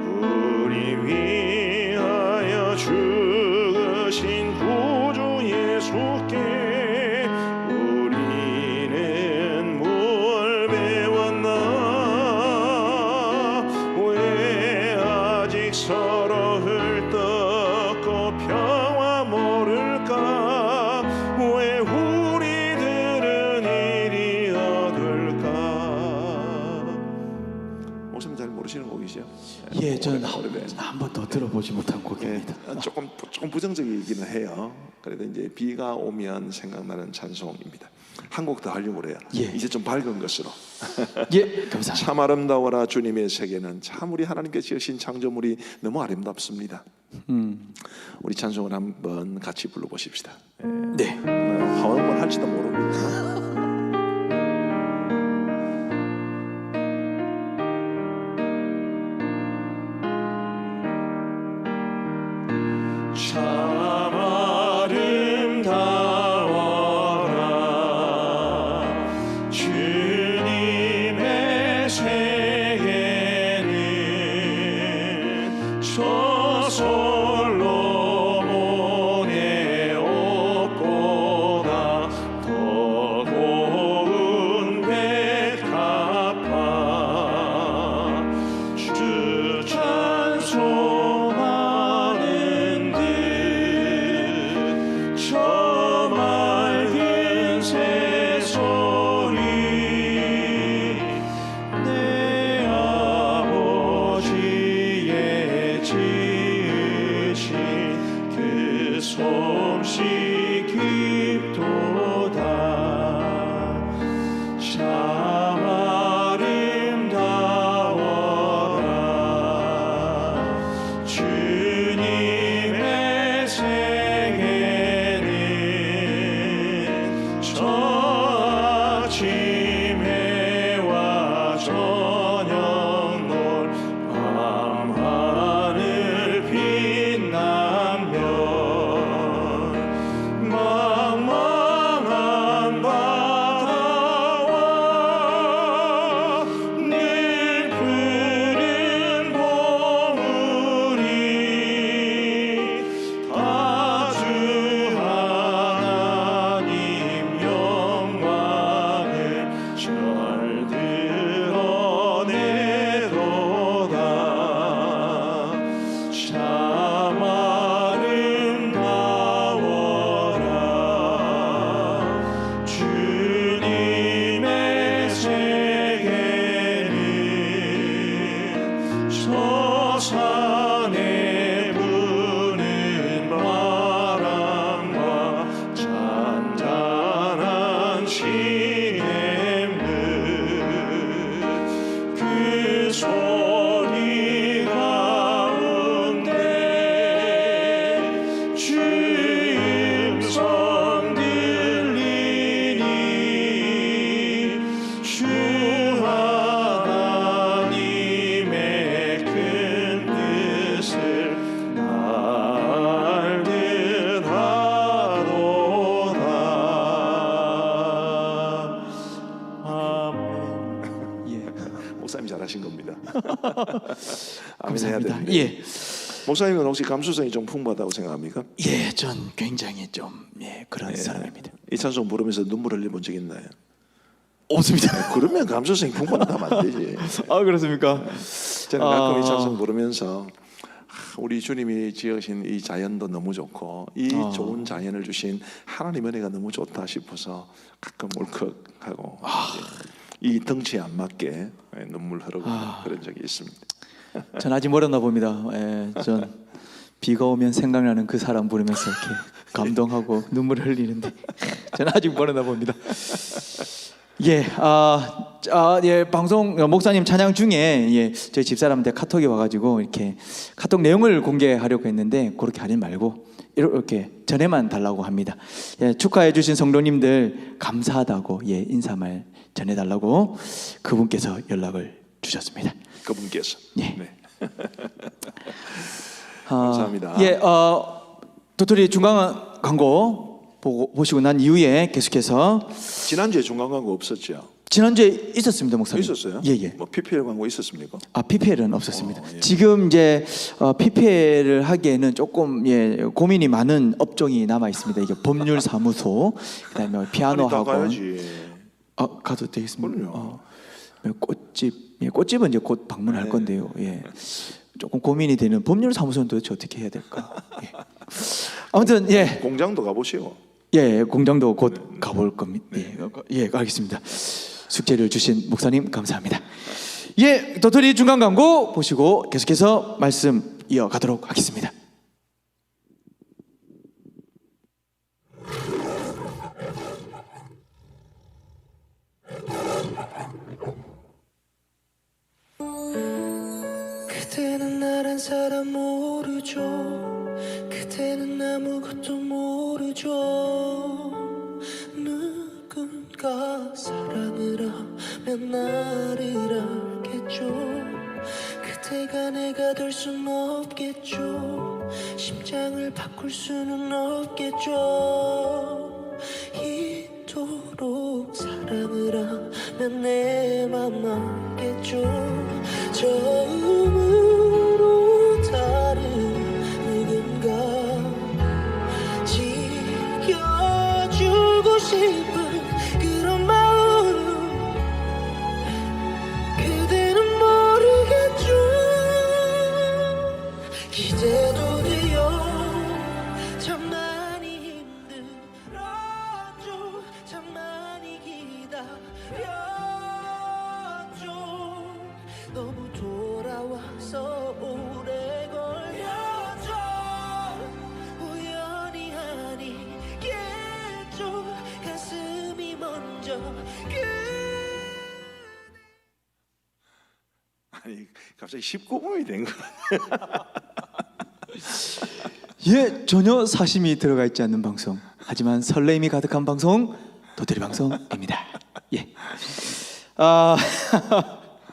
우리 위하여 죽으신 구주 예수께 우리는 뭘 배웠나 왜 아직 서로 헐뜯고 평화 모를까 왜 우리들은 이리 얻을까 목사님 잘 모르시는 곡이죠? 예, 저는 오래된. 한 번도 들어보지 못한 곡입니다. 조금 부정적이기는 해요. 그래도 이제 비가 오면 생각나는 찬송입니다. 한 곡 더 하려고 그래요. 예. 이제 좀 밝은 것으로. 예, 감사합니다. 참 아름다워라 주님의 세계는 참 우리 하나님께 지으신 창조물이 너무 아름답습니다. 우리 찬송을 한번 같이 불러보십시다. 네. 화음을 할지도 모릅니다. 깊도다. 참 아름다워라. 주님의 생애는 저 아침 해와 저녁 놀 밤하늘 빛나며茫茫한 바다와 늘 푸른 봉우리 다주 하나님 영광을 잘 드러내도다. 참 아름다워라. 주님의 세계는 저 산에 부는 바람과 잔잔한 시냇물 그 소리 가운데 주의 음성 들리니 주 하나님의 큰 뜻을 알듯 하도다. 아멘. 예. 목사님 잘하신 겁니다. 아멘 해야 감사합니다. 됩니다. 예. 목사님은 혹시 감수성이 좀 풍부하다고 생각합니까? 예, 전 굉장히 좀 그런 사람입니다. 이 찬송 부르면서 눈물 흘려본 적 있나요? 없습니다. 그러면 감수성이 풍부하다면 안 되지. 아, 그렇습니까? 저는 가끔 이 찬송 부르면서 우리 주님이 지으신 이 자연도 너무 좋고 이 좋은 자연을 주신 하나님 은혜가 너무 좋다 싶어서 가끔 울컥하고 이 덩치에 안 맞게 눈물 흐르고 그런 적이 있습니다. 전 아직 멀었나 봅니다. 예, 전 비가 오면 생각나는 그 사람 부르면서 이렇게 감동하고 눈물을 흘리는데 저는 아직 멀었나 봅니다. 예, 예, 방송 목사님 찬양 중에 저희 집사람한테 카톡이 와가지고 이렇게 카톡 내용을 공개하려고 했는데 그렇게 하지 말고 이렇게 전해만 달라고 합니다. 예, 축하해주신 성도님들 감사하다고 인사말 전해달라고 그분께서 연락을 주셨습니다. 그분께서. 예. 네. 감사합니다. 예, 도토리 중간 광고 보시고 난 이후에 계속해서 지난주에 중간 광고 없었죠? 지난주에 있었습니다, 목사님. 있었어요? 예. 뭐 PPL 광고 있었습니까? PPL은 없었습니다. 예. 지금 이제 PPL을 하기에는 조금 고민이 많은 업종이 남아 있습니다. 이게 법률사무소, 그다음에 피아노 아니, 다 학원. 가야지. 가도 되겠습니다. 그럼요. 꽃집은 이제 곧 방문할 건데요. 예. 조금 고민이 되는 법률사무소는 도대체 어떻게 해야 될까? 예. 아무튼 공장도 가보시고. 공장도 곧 가볼 겁니다. 알겠습니다. 숙제를 주신 목사님 감사합니다. 도토리 중간 광고 보시고 계속해서 말씀 이어가도록 하겠습니다. 그대는 나란 사람 모르죠. 그대는 아무것도 모르죠. 누군가 사랑을 하면 나를 알겠죠. 그대가 내가 될 순 없겠죠. 심장을 바꿀 수는 없겠죠. 이토록 사랑을 하면 내 맘 알겠죠. 처음으로 다른 누군가 지켜주고 싶은 그런 마음 그대는 모르겠죠. 기대도 돼요. 참 많이 힘들었죠. 참 많이 기다렸죠. 너무 돌아와서 오래 걸렸죠. 우연히 아니 아니 갑자기 19금이 된 거. 예, 전혀 사심이 들어가 있지 않는 방송. 하지만 설레임이 가득한 방송, 도토리 방송입니다. 예.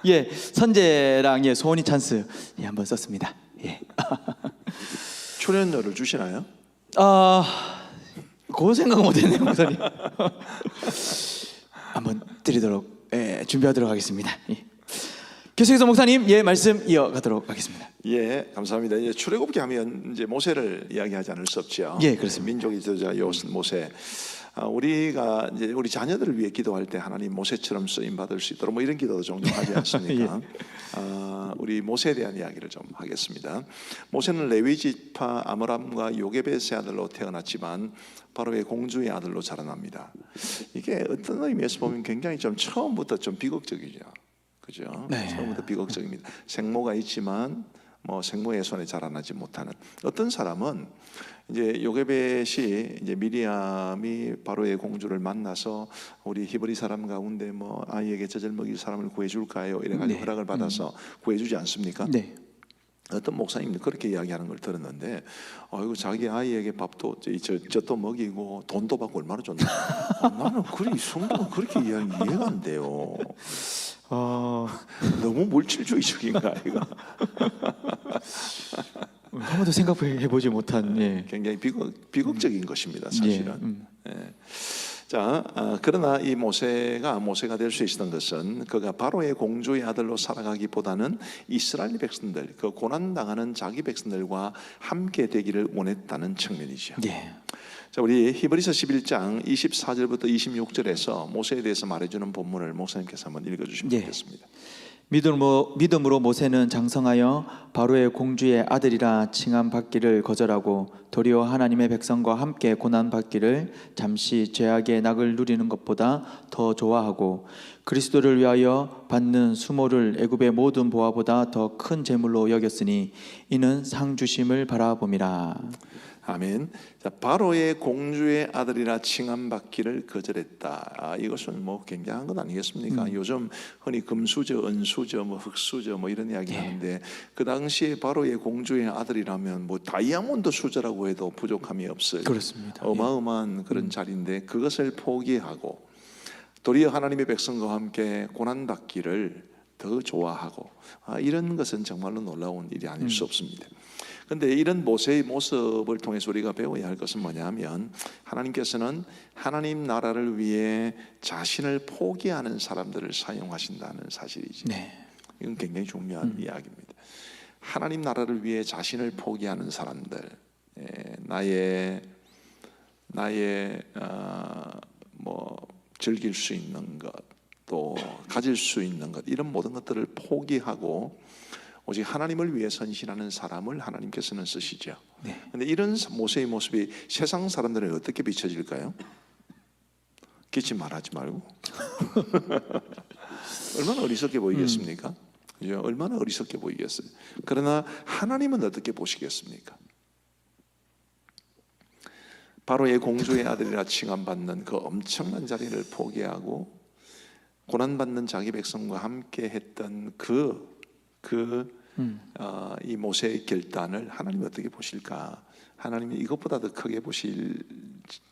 예, 선재랑 예, 소원이 찬스 예, 한번 썼습니다. 예. 출연료를 주시나요? 그 생각 못했네요, 목사님. 한번 드리도록 준비하도록 하겠습니다. 예. 계속해서 목사님 예 말씀 이어가도록 하겠습니다. 예, 감사합니다. 이제 출애굽기 하면 이제 모세를 이야기하지 않을 수 없죠. 예, 그렇습니다. 민족의 지도자 모세. 우리가 이제 우리 자녀들을 위해 기도할 때 하나님 모세처럼 쓰임 받을 수 있도록 뭐 이런 기도도 종종 하지 않습니까? 우리 모세에 대한 이야기를 좀 하겠습니다. 모세는 레위 지파 아므람과 요게벳의 아들로 태어났지만 바로의 공주의 아들로 자라납니다. 이게 어떤 의미에서 보면 굉장히 좀 처음부터 좀 비극적이죠. 그죠? 네. 처음부터 비극적입니다. 생모가 있지만 뭐 생모의 손에 자라나지 못하는 어떤 사람은 이제 요게벳이 이제 미리암이 바로의 공주를 만나서 우리 히브리 사람 가운데 뭐 아이에게 젖을 먹일 사람을 구해줄까요? 이래가지고 네. 허락을 받아서 구해주지 않습니까? 네. 어떤 목사님도 그렇게 이야기하는 걸 들었는데, 이거 자기 아이에게 밥도 젖도 먹이고 돈도 받고 얼마나 좋나? 나는 이 성경은 그렇게 이해가 안 돼요. 너무 물질주의적인가 이거? 한 번도 생각해보지 못한 예. 굉장히 비극적인 것입니다, 사실은. 예. 자, 그러나 이 모세가 될 수 있었던 것은 그가 바로의 공주의 아들로 살아가기보다는 이스라엘 백성들, 그 고난 당하는 자기 백성들과 함께 되기를 원했다는 측면이죠. 예. 자, 우리 히브리서 11장 24절부터 26절에서 모세에 대해서 말해주는 본문을 목사님께서 한번 읽어주시면 예. 좋겠습니다. 믿음으로 모세는 장성하여 바로의 공주의 아들이라 칭함받기를 거절하고 도리어 하나님의 백성과 함께 고난받기를 잠시 죄악의 낙을 누리는 것보다 더 좋아하고 그리스도를 위하여 받는 수모를 애굽의 모든 보화보다 더 큰 재물로 여겼으니 이는 상 주심을 바라봄이라. 아멘. 자, 바로의 공주의 아들이라 칭함받기를 거절했다. 이것은 뭐 굉장한 것 아니겠습니까? 요즘 흔히 금수저, 은수저, 뭐 흑수저, 뭐 이런 이야기 하는데 그 당시에 바로의 공주의 아들이라면 뭐 다이아몬드 수저라고 해도 부족함이 없을 그렇습니다. 어마어마한 그런 자리인데 그것을 포기하고 도리어 하나님의 백성과 함께 고난받기를 더 좋아하고 이런 것은 정말로 놀라운 일이 아닐 수 없습니다. 그런데 이런 모세의 모습을 통해서 우리가 배워야 할 것은 뭐냐면 하나님께서는 하나님 나라를 위해 자신을 포기하는 사람들을 사용하신다는 사실이죠. 네. 이건 굉장히 중요한 이야기입니다. 하나님 나라를 위해 자신을 포기하는 사람들, 나의 뭐 즐길 수 있는 것, 또 가질 수 있는 것 이런 모든 것들을 포기하고 오직 하나님을 위해 선신하는 사람을 하나님께서는 쓰시죠. 그런데 이런 모세의 모습이 세상 사람들은 어떻게 비춰질까요? 기침 말하지 말고 얼마나 어리석게 보이겠습니까? 얼마나 어리석게 보이겠어요. 그러나 하나님은 어떻게 보시겠습니까? 바로의 공주의 아들이라 칭함받는 그 엄청난 자리를 포기하고 고난받는 자기 백성과 함께 했던 이 모세의 결단을 하나님이 어떻게 보실까? 하나님이 이것보다 더 크게 보실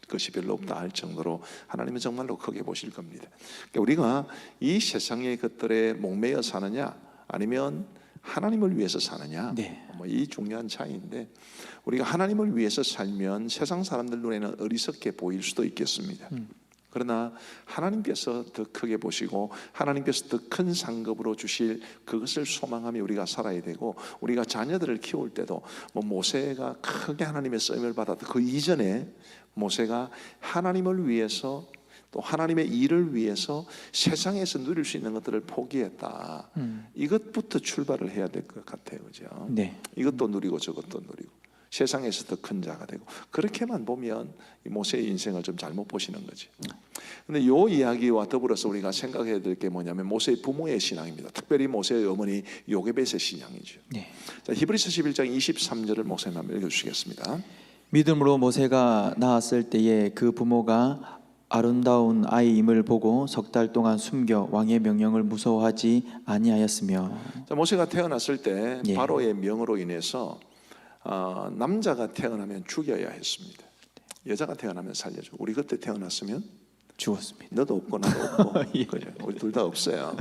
것이 별로 없다 할 정도로 하나님은 정말로 크게 보실 겁니다. 그러니까 우리가 이 세상의 것들에 목매여 사느냐 아니면 하나님을 위해서 사느냐 뭐 이 중요한 차이인데 우리가 하나님을 위해서 살면 세상 사람들 눈에는 어리석게 보일 수도 있겠습니다. 그러나 하나님께서 더 크게 보시고 하나님께서 더 큰 상급으로 주실 그것을 소망하며 우리가 살아야 되고 우리가 자녀들을 키울 때도 뭐 모세가 크게 하나님의 쓰임을 받았던 그 이전에 모세가 하나님을 위해서 또 하나님의 일을 위해서 세상에서 누릴 수 있는 것들을 포기했다. 이것부터 출발을 해야 될 것 같아요, 그죠? 네. 이것도 누리고 저것도 누리고 세상에서 더 큰 자가 되고 그렇게만 보면 이 모세의 인생을 좀 잘못 보시는 거지. 근데 이 이야기와 더불어서 우리가 생각해야 될 게 뭐냐면 모세의 부모의 신앙입니다. 특별히 모세의 어머니 요게벳의 신앙이죠. 네. 자, 히브리서 11장 23절을 목사님 한번 읽어주시겠습니다. 믿음으로 모세가 낳았을 때에 그 부모가 아름다운 아이임을 보고 석 달 동안 숨겨 왕의 명령을 무서워하지 아니하였으며. 자, 모세가 태어났을 때 예. 바로의 명으로 인해서 남자가 태어나면 죽여야 했습니다. 여자가 태어나면 살려줘. 우리 그때 태어났으면 죽었습니다. 너도 없고 나도 없고 예. 그죠? 우리 둘 다 없어요.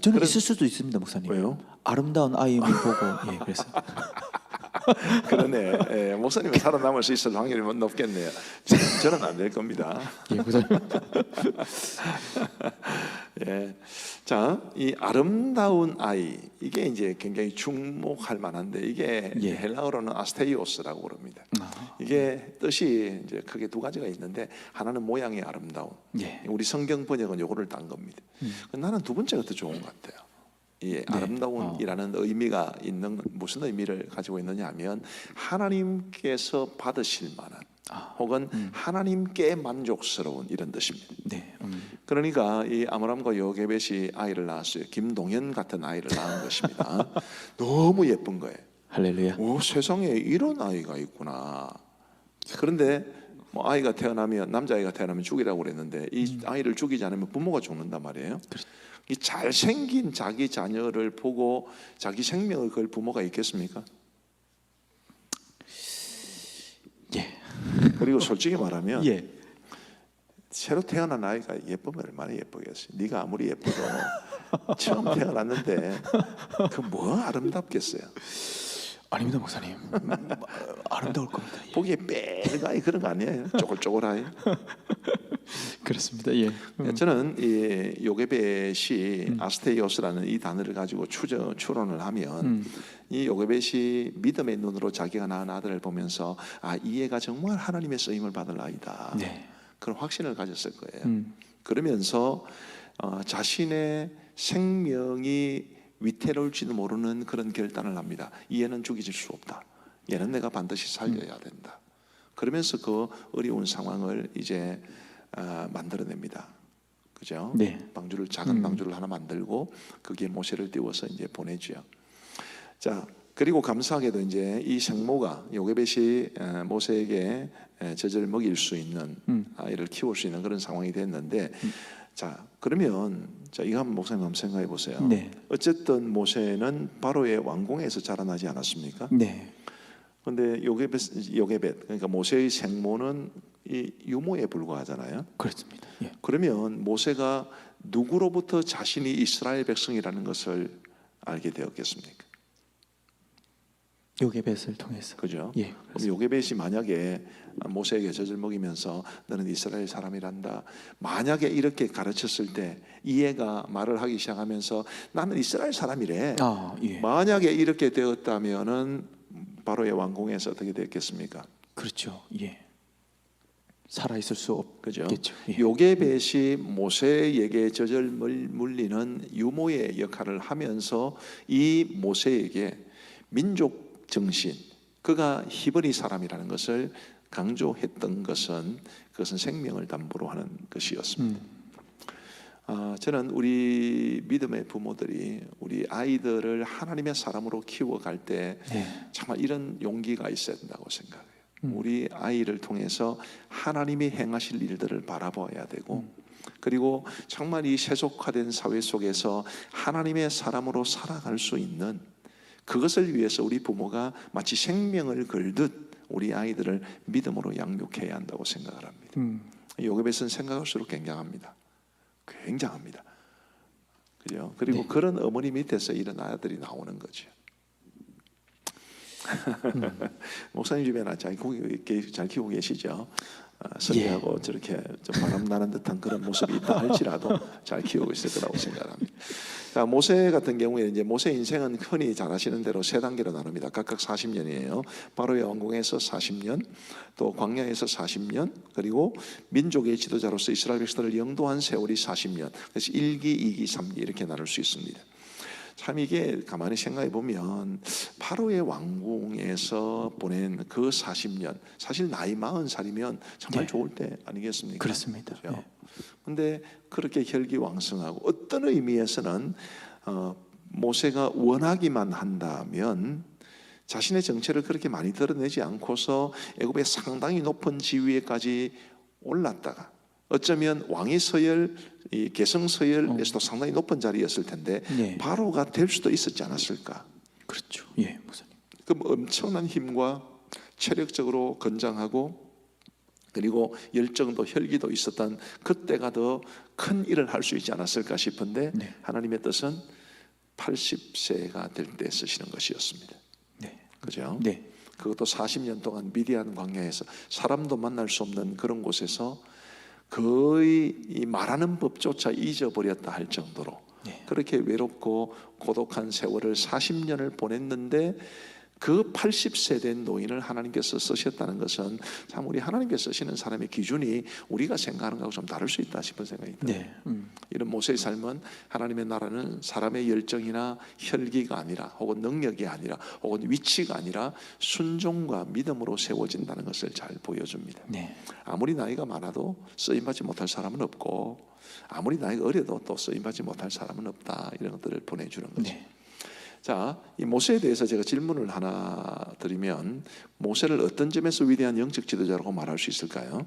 저는 있을 수도 있습니다, 목사님. 왜요? 아름다운 아이임을 보고 그래서 그러네. 예, 목사님은 살아남을 수 있을 확률이 높겠네요. 저는 안 될 겁니다. 목사님. 예. 자, 이 아름다운 아이 이게 이제 굉장히 주목할 만한데 이게 예. 헬라어로는 아스테이오스라고 그럽니다. 이게 뜻이 이제 크게 두 가지가 있는데 하나는 모양이 아름다운. 예. 우리 성경 번역은 요거를 딴 겁니다. 나는 두 번째가 더 좋은 것 같아요. 이 아름다운이라는 의미가 있는 무슨 의미를 가지고 있느냐면 하나님께서 받으실 만한 혹은 하나님께 만족스러운 이런 뜻입니다. 네. 그러니까 이 아므람과 요게벳이 아이를 낳았어요. 김동현 같은 아이를 낳은 것입니다. 너무 예쁜 거예요. 할렐루야. 오, 세상에 이런 아이가 있구나. 그런데 뭐 아이가 태어나면 남자아이가 태어나면 죽이라고 그랬는데 이 아이를 죽이지 않으면 부모가 죽는단 말이에요. 이 잘생긴 자기 자녀를 보고 자기 생명을 걸 부모가 있겠습니까? 예. 그리고 솔직히 말하면 예. 새로 태어난 아이가 예쁘면 얼마나 예쁘겠어요. 네가 아무리 예뻐도 처음 태어났는데 그 뭐 아름답겠어요. 아닙니다, 목사님. 아름다울 겁니다. 예. 보기에 빨가이 그런 거 아니에요. 쪼글쪼글하이. 그렇습니다. 예. 저는 이 요게벳이 아스테이오스라는 이 단어를 가지고 추론을 하면 이 요게벳이 믿음의 눈으로 자기가 낳은 아들을 보면서 이 애가 정말 하나님의 쓰임을 받을 아이다. 네. 그런 확신을 가졌을 거예요. 그러면서 자신의 생명이 위태로울지도 모르는 그런 결단을 합니다. 이 애는 죽이질 수 없다. 얘는 내가 반드시 살려야 된다. 그러면서 그 어려운 상황을 이제 만들어냅니다. 그죠? 네. 방주를 작은 방주를 하나 만들고 거기에 모세를 띄워서 이제 보내죠. 자, 그리고 감사하게도 이제 이 생모가 요게벳이 모세에게 젖을 먹일 수 있는 아이를 키울 수 있는 그런 상황이 됐는데, 자 그러면 자 이거 한번 목사님 한번 생각해 보세요. 네. 어쨌든 모세는 바로의 왕궁에서 자라나지 않았습니까? 네. 그런데 요게벳 그러니까 모세의 생모는 이 유모에 불과하잖아요. 그렇습니다. 예. 그러면 모세가 누구로부터 자신이 이스라엘 백성이라는 것을 알게 되었겠습니까? 요게벳을 통해서. 그죠? 예. 그럼 요게벳이 만약에 모세에게 젖을 먹이면서 너는 이스라엘 사람이란다. 만약에 이렇게 가르쳤을 때 이 애가 말을 하기 시작하면서 나는 이스라엘 사람이래. 예. 만약에 이렇게 되었다면은 바로의 왕궁에서 어떻게 됐겠습니까? 그렇죠. 예. 살아 있을 수 그죠? 없겠죠. 예. 요게벳이 모세에게 젖을 물리는 유모의 역할을 하면서 이 모세에게 민족 정신, 그가 히브리 사람이라는 것을 강조했던 것은 그것은 생명을 담보로 하는 것이었습니다. 저는 우리 믿음의 부모들이 우리 아이들을 하나님의 사람으로 키워갈 때 정말 이런 용기가 있어야 된다고 생각해요. 우리 아이를 통해서 하나님이 행하실 일들을 바라봐야 되고 그리고 정말 이 세속화된 사회 속에서 하나님의 사람으로 살아갈 수 있는 그것을 위해서 우리 부모가 마치 생명을 걸듯 우리 아이들을 믿음으로 양육해야 한다고 생각을 합니다. 요게벳은 생각할수록 굉장합니다. 굉장합니다. 그죠? 그리고 그런 어머니 밑에서 이런 아들이 나오는 거죠. 목사님 주변에 잘 키우고 계시죠? 선배하고 저렇게 좀 바람 나는 듯한 그런 모습이 있다 할지라도 잘 키우고 있을 거라고 생각합니다. 자, 모세 같은 경우에 이제 모세 인생은 흔히 잘 아시는 대로 세 단계로 나눕니다. 각각 40년이에요. 바로의 왕궁에서 40년, 또 광야에서 40년, 그리고 민족의 지도자로서 이스라엘 백성들을 영도한 세월이 40년. 그래서 1기, 2기, 3기 이렇게 나눌 수 있습니다. 참 이게 가만히 생각해 보면 바로의 왕궁에서 보낸 그 40년 사실 나이 40살이면 정말 좋을 때 아니겠습니까? 그렇습니다. 그런데 그렇게 혈기왕성하고 어떤 의미에서는 모세가 원하기만 한다면 자신의 정체를 그렇게 많이 드러내지 않고서 애굽의 상당히 높은 지위에까지 올랐다가 어쩌면 왕위 서열, 이 계승 서열에서도 상당히 높은 자리였을 텐데 네. 바로가 될 수도 있었지 않았을까? 그렇죠. 예, 목사님. 그럼 엄청난 힘과 체력적으로 건장하고 그리고 열정도 혈기도 있었던 그때가 더 큰 일을 할 수 있지 않았을까 싶은데 네. 하나님의 뜻은 80세가 될 때 쓰시는 것이었습니다. 네. 그죠? 네. 그것도 40년 동안 미디안 광야에서 사람도 만날 수 없는 그런 곳에서 거의 이 말하는 법조차 잊어버렸다 할 정도로 네. 그렇게 외롭고 고독한 세월을 40년을 보냈는데 그 80세 된 노인을 하나님께서 쓰셨다는 것은 참 우리 하나님께서 쓰시는 사람의 기준이 우리가 생각하는 것하고 좀 다를 수 있다 싶은 생각이 들어요. 네. 이런 모세의 삶은 하나님의 나라는 사람의 열정이나 혈기가 아니라 혹은 능력이 아니라 혹은 위치가 아니라 순종과 믿음으로 세워진다는 것을 잘 보여줍니다. 네. 아무리 나이가 많아도 쓰임받지 못할 사람은 없고 아무리 나이가 어려도 또 쓰임받지 못할 사람은 없다. 이런 것들을 보내주는 거죠. 네. 자, 이 모세에 대해서 제가 질문을 하나 드리면 모세를 어떤 점에서 위대한 영적 지도자라고 말할 수 있을까요?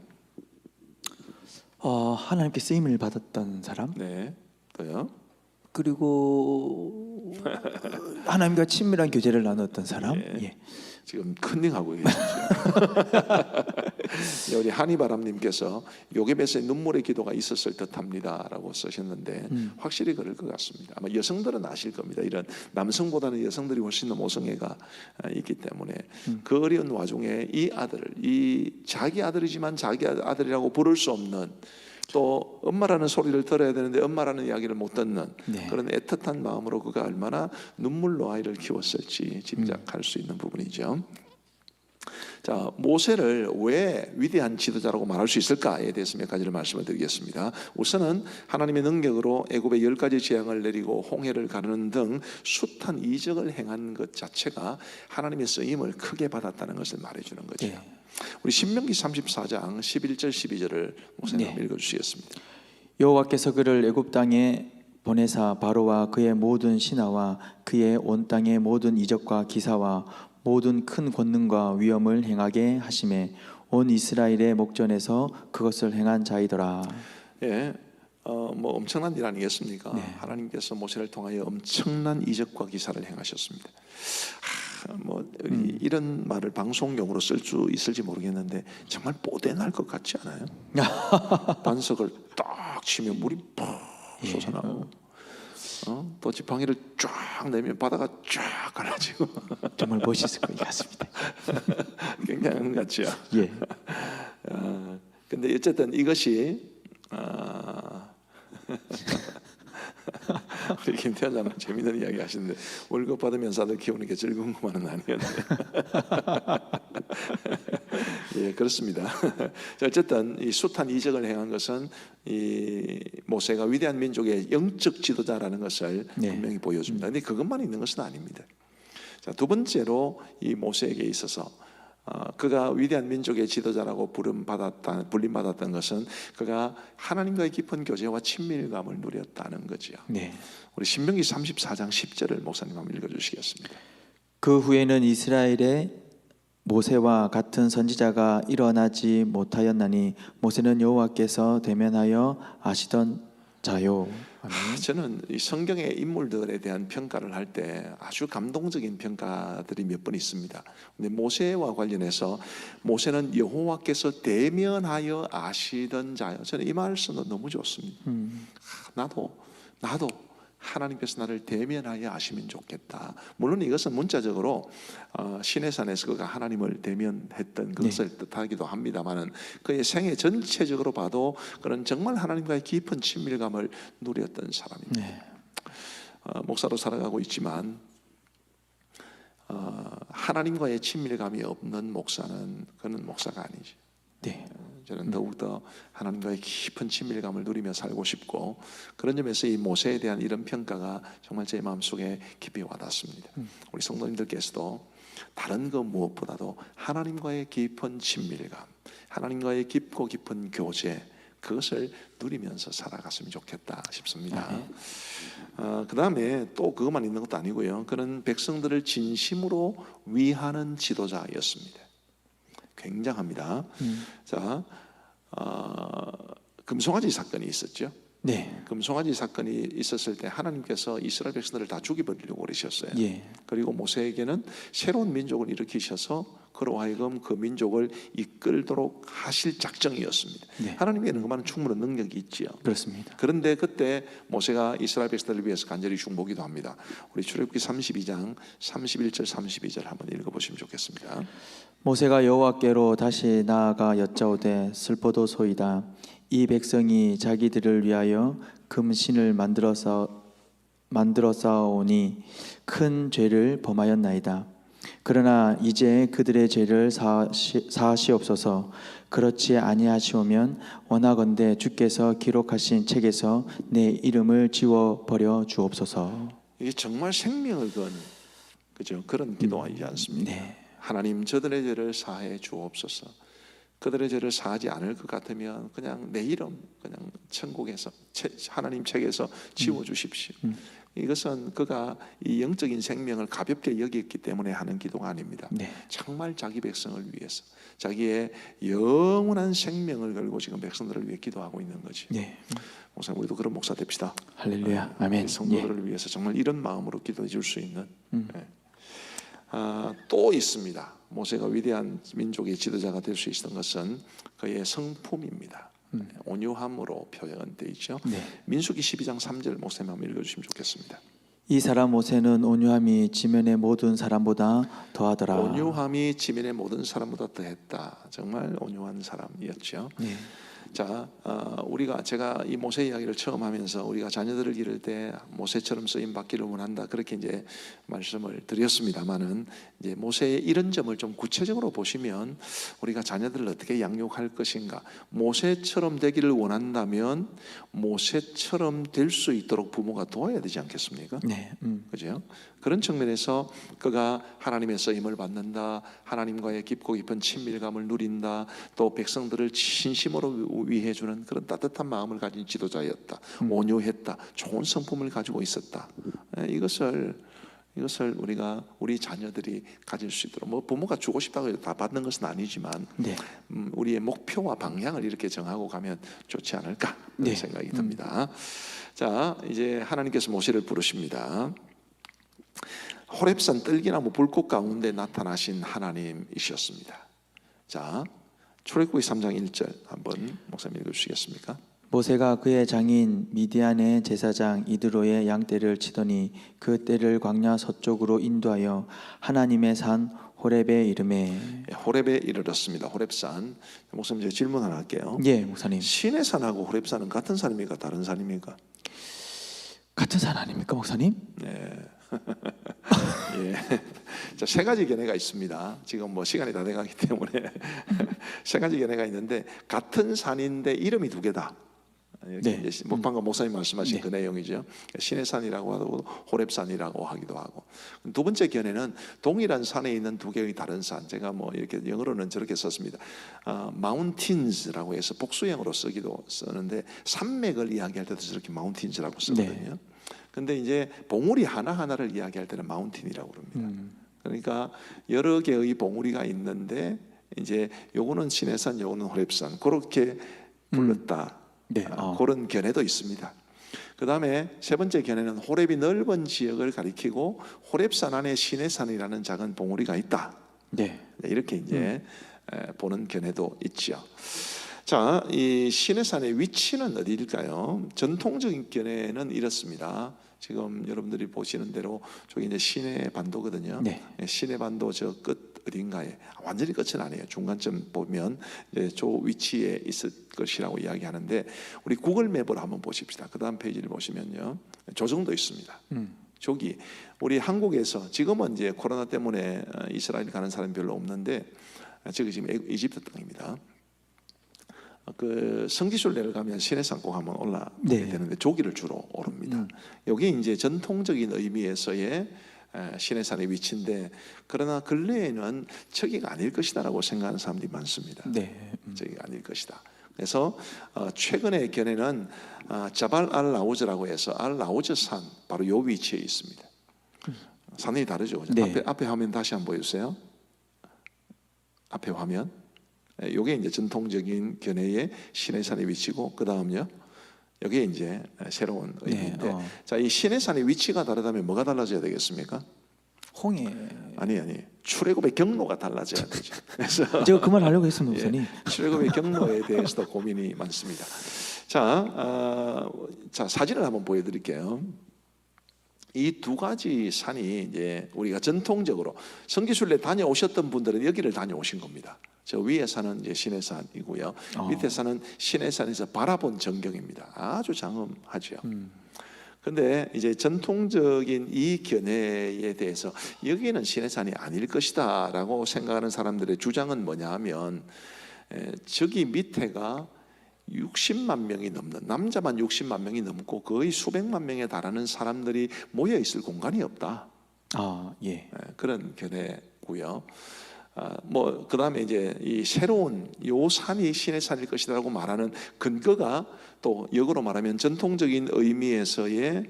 하나님께 쓰임을 받았던 사람, 네, 또요. 그리고 하나님과 친밀한 교제를 나눴던 사람. 예. 예. 지금 컨닝하고 계시죠. 우리 한이바람님께서 요게벳의 눈물의 기도가 있었을 듯합니다라고 쓰셨는데 확실히 그럴 것 같습니다. 아마 여성들은 아실 겁니다. 이런 남성보다는 여성들이 훨씬 더 모성애가 있기 때문에 그 어려운 와중에 이 아들을 이 자기 아들이지만 자기 아들이라고 부를 수 없는 또 엄마라는 소리를 들어야 되는데 엄마라는 이야기를 못 듣는 네. 그런 애틋한 마음으로 그가 얼마나 눈물로 아이를 키웠을지 짐작할 수 있는 부분이죠. 자, 모세를 왜 위대한 지도자라고 말할 수 있을까에 대해서 몇 가지를 말씀을 드리겠습니다. 우선은 하나님의 능력으로 애굽의 10가지 재앙을 내리고 홍해를 가르는 등 숱한 이적을 행한 것 자체가 하나님의 쓰임을 크게 받았다는 것을 말해주는 거죠. 네. 우리 신명기 34장 11절 12절을 목사님 네. 읽어주시겠습니다. 여호와께서 그를 애굽 땅에 보내사 바로와 그의 모든 신하와 그의 온 땅의 모든 이적과 기사와 모든 큰 권능과 위엄을 행하게 하심에 온 이스라엘의 목전에서 그것을 행한 자이더라. 예, 뭐 엄청난 일 아니겠습니까? 네. 하나님께서 모세를 통하여 엄청난 이적과 기사를 행하셨습니다. 뭐 이런 말을 방송용으로 쓸 수 있을지 모르겠는데 정말 뽀대날 것 같지 않아요? 반석을 딱 치면 물이 푹 솟아나고 또 지팡이를 쫙 내면 바다가 쫙 갈라지고 정말 멋있을 것 같습니다. 굉장한 것 같죠. 예. 근데 어쨌든 이것이 우리 김태환 장님 재미있는 이야기 하시는데 월급 받으면서 아들 키우는 게 즐거운 것만은 아니었네. 예, 그렇습니다. 자, 어쨌든 이 숱한 이적을 행한 것은 이 모세가 위대한 민족의 영적 지도자라는 것을 네. 분명히 보여줍니다. 근데 그것만 있는 것은 아닙니다. 자, 두 번째로 이 모세에게 있어서 그가 위대한 민족의 지도자라고 불림받았던 것은 그가 하나님과의 깊은 교제와 친밀감을 누렸다는 거죠. 네. 우리 신명기 34장 10절을 목사님 한번 읽어주시겠습니다. 그 후에는 이스라엘에 모세와 같은 선지자가 일어나지 못하였나니 모세는 여호와께서 대면하여 아시던 자요. 아멘. 저는 이 성경의 인물들에 대한 평가를 할 때 아주 감동적인 평가들이 몇 번 있습니다. 근데 모세와 관련해서 모세는 여호와께서 대면하여 아시던 자요. 저는 이 말씀도 너무 좋습니다. 나도 하나님께서 나를 대면하여 아시면 좋겠다. 물론 이것은 문자적으로 시내산에서 그가 하나님을 대면했던 그것을 뜻하기도 합니다만은 그의 생애 전체적으로 봐도 그는 정말 하나님과의 깊은 친밀감을 누렸던 사람입니다. 네. 목사로 살아가고 있지만 하나님과의 친밀감이 없는 목사는 그는 목사가 아니지. 네. 저는 더욱더 하나님과의 깊은 친밀감을 누리며 살고 싶고 그런 점에서 이 모세에 대한 이런 평가가 정말 제 마음속에 깊이 와닿습니다. 우리 성도님들께서도 다른 그 무엇보다도 하나님과의 깊은 친밀감, 하나님과의 깊고 깊은 교제 그것을 누리면서 살아갔으면 좋겠다 싶습니다. 그 다음에 또 그것만 있는 것도 아니고요. 그는 백성들을 진심으로 위하는 지도자였습니다. 굉장합니다. 자, 금송아지 사건이 있었죠. 네. 금송아지 사건이 있었을 때 하나님께서 이스라엘 백성들을 다 죽여버리려고 그러셨어요. 예. 그리고 모세에게는 새로운 민족을 일으키셔서 그로 하여금 그 민족을 이끌도록 하실 작정이었습니다. 네. 하나님께는 그만한 충분한 능력이 있지요. 그렇습니다. 그런데 그때 모세가 이스라엘 백성들을 위해서 간절히 중보기도 합니다. 우리 출애굽기 32장 31절 32절 한번 읽어보시면 좋겠습니다. 모세가 여호와께로 다시 나아가 여짜오되 슬퍼도소이다. 이 백성이 자기들을 위하여 금신을 만들어 싸우니 큰 죄를 범하였나이다. 그러나 이제 그들의 죄를 사하시옵소서. 그렇지 아니하시오면 원하건대 주께서 기록하신 책에서 내 이름을 지워 버려 주옵소서. 이게 정말 생명을 건 그죠? 그런 기도이지 않습니까? 네. 하나님 저들의 죄를 사해 주옵소서. 그들의 죄를 사하지 않을 것 같으면 그냥 내 이름 그냥 천국에서 하나님 책에서 지워 주십시오. 이것은 그가 이 영적인 생명을 가볍게 여겼기 때문에 하는 기도가 아닙니다. 네. 정말 자기 백성을 위해서 자기의 영원한 생명을 걸고 지금 백성들을 위해 기도하고 있는 거지. 네. 목사님 우리도 그런 목사 됩시다. 할렐루야. 아멘. 성도들을 위해서 정말 이런 마음으로 기도해 줄 수 있는. 또 있습니다. 모세가 위대한 민족의 지도자가 될 수 있었던 것은 그의 성품입니다. 온유함으로 표현되어 있죠. 네. 민수기 12장 3절 목사님 한번 읽어주시면 좋겠습니다. 이 사람 모세는 온유함이 지면의 모든 사람보다 더하더라. 온유함이 지면의 모든 사람보다 더했다. 정말 온유한 사람이었죠. 네. 자, 제가 이 모세 이야기를 처음 하면서 우리가 자녀들을 기를 때 모세처럼 쓰임 받기를 원한다 그렇게 이제 말씀을 드렸습니다만은 이제 모세의 이런 점을 좀 구체적으로 보시면 우리가 자녀들을 어떻게 양육할 것인가, 모세처럼 되기를 원한다면 모세처럼 될 수 있도록 부모가 도와야 되지 않겠습니까? 네. 그죠? 그런 측면에서 그가 하나님의 쓰임을 받는다, 하나님과의 깊고 깊은 친밀감을 누린다, 또 백성들을 진심으로 위해주는 그런 따뜻한 마음을 가진 지도자였다. 온유했다. 좋은 성품을 가지고 있었다. 이것을 우리가 우리 자녀들이 가질 수 있도록, 뭐 부모가 주고 싶다고 다 받는 것은 아니지만 네. 우리의 목표와 방향을 이렇게 정하고 가면 좋지 않을까 그런 네. 생각이 듭니다. 자, 이제 하나님께서 모세를 부르십니다. 호렙산 떨기나무 불꽃 가운데 나타나신 하나님이셨습니다. 자, 출애굽기 3장 1절 한번 목사님 읽어주시겠습니까? 모세가 그의 장인 미디안의 제사장 이드로의 양떼를 치더니 그 떼를 광야 서쪽으로 인도하여 하나님의 산 호렙에 이르매. 호렙에 이르렀습니다. 호렙산. 목사님 제가 질문 하나 할게요. 예, 목사님. 시내 산하고 호렙산은 같은 산입니까? 다른 산입니까? 같은 산 아닙니까, 목사님? 네. 예. 자, 세 가지 견해가 있습니다. 지금 뭐 시간이 다 돼가기 때문에 세 가지 견해가 있는데 같은 산인데 이름이 두 개다. 네. 이제 방금 목사님 말씀하신 그 내용이죠. 시내산이라고 하고 호렙산이라고 하기도 하고. 두 번째 견해는 동일한 산에 있는 두 개의 다른 산. 제가 뭐 이렇게 영어로는 저렇게 썼습니다. 마운틴즈라고 해서 복수형으로 쓰는데 산맥을 이야기할 때도 저렇게 마운틴즈라고 쓰거든요. 근데 이제 봉우리 하나하나를 이야기할 때는 마운틴이라고 그럽니다. 그러니까 여러 개의 봉우리가 있는데 이제 요거는 시내산, 요거는 호렙산 그렇게 불렀다. 네. 그런 견해도 있습니다. 그 다음에 세 번째 견해는 호렙이 넓은 지역을 가리키고 호렙산 안에 시내산이라는 작은 봉우리가 있다. 네. 이렇게 이제 보는 견해도 있죠. 자, 이 시내산의 위치는 어디일까요? 전통적인 견해는 이렇습니다. 지금 여러분들이 보시는 대로 저기 이제 시내 반도거든요. 네. 시내 반도 저 끝 어딘가에, 완전히 끝은 아니에요. 중간쯤 보면 이제 저 위치에 있을 것이라고 이야기하는데 우리 구글 맵을 한번 보십시다. 그 다음 페이지를 보시면요, 저 정도 있습니다. 저기 우리 한국에서 지금은 이제 코로나 때문에 이스라엘 가는 사람이 별로 없는데 저기 지금 이집트 땅입니다. 그 성지순례를 내려가면 시내산 꼭 한번 올라가게 되는데 조기를 주로 오릅니다. 여기 이제 전통적인 의미에서의 시내산의 위치인데, 그러나 근래에는 저기가 아닐 것이다라고 생각하는 사람들이 많습니다. 네. 저기가 아닐 것이다. 그래서 최근의 견해는 자발 알 라우즈라고 해서 알 라우즈 산 바로 요 위치에 있습니다. 산이 다르죠. 네. 앞에 화면 다시 한번 보여주세요. 앞에 화면. 요게 이제 전통적인 견해의 시내산의 위치고, 그 다음요 여기에 이제 새로운 의미인데, 자, 이 시내산의 위치가 다르다면 뭐가 달라져야 되겠습니까? 홍해. 아니 출애굽의 경로가 달라져야 되죠. 그래서 제가 그 말 하려고 했습니다, 목사님. 출애굽의 경로에 대해서도 고민이 많습니다. 자, 사진을 한번 보여드릴게요. 이 두 가지 산이 이제 우리가 전통적으로 성지순례 다녀오셨던 분들은 여기를 다녀오신 겁니다. 저 위에 산은 이제 시내산이고요. 밑에 산은 시내산에서 바라본 전경입니다. 아주 장엄하죠. 근데 이제 전통적인 이 견해에 대해서 여기는 시내산이 아닐 것이다라고 생각하는 사람들의 주장은 뭐냐 하면, 저기 밑에가 60만 명이 넘는, 남자만 60만 명이 넘고 거의 수백만 명에 달하는 사람들이 모여 있을 공간이 없다. 그런 견해고요. 뭐 그다음에 이제 이 새로운 요 산이 시내산일 것이라고 말하는 근거가 또 역으로 말하면 전통적인 의미에서의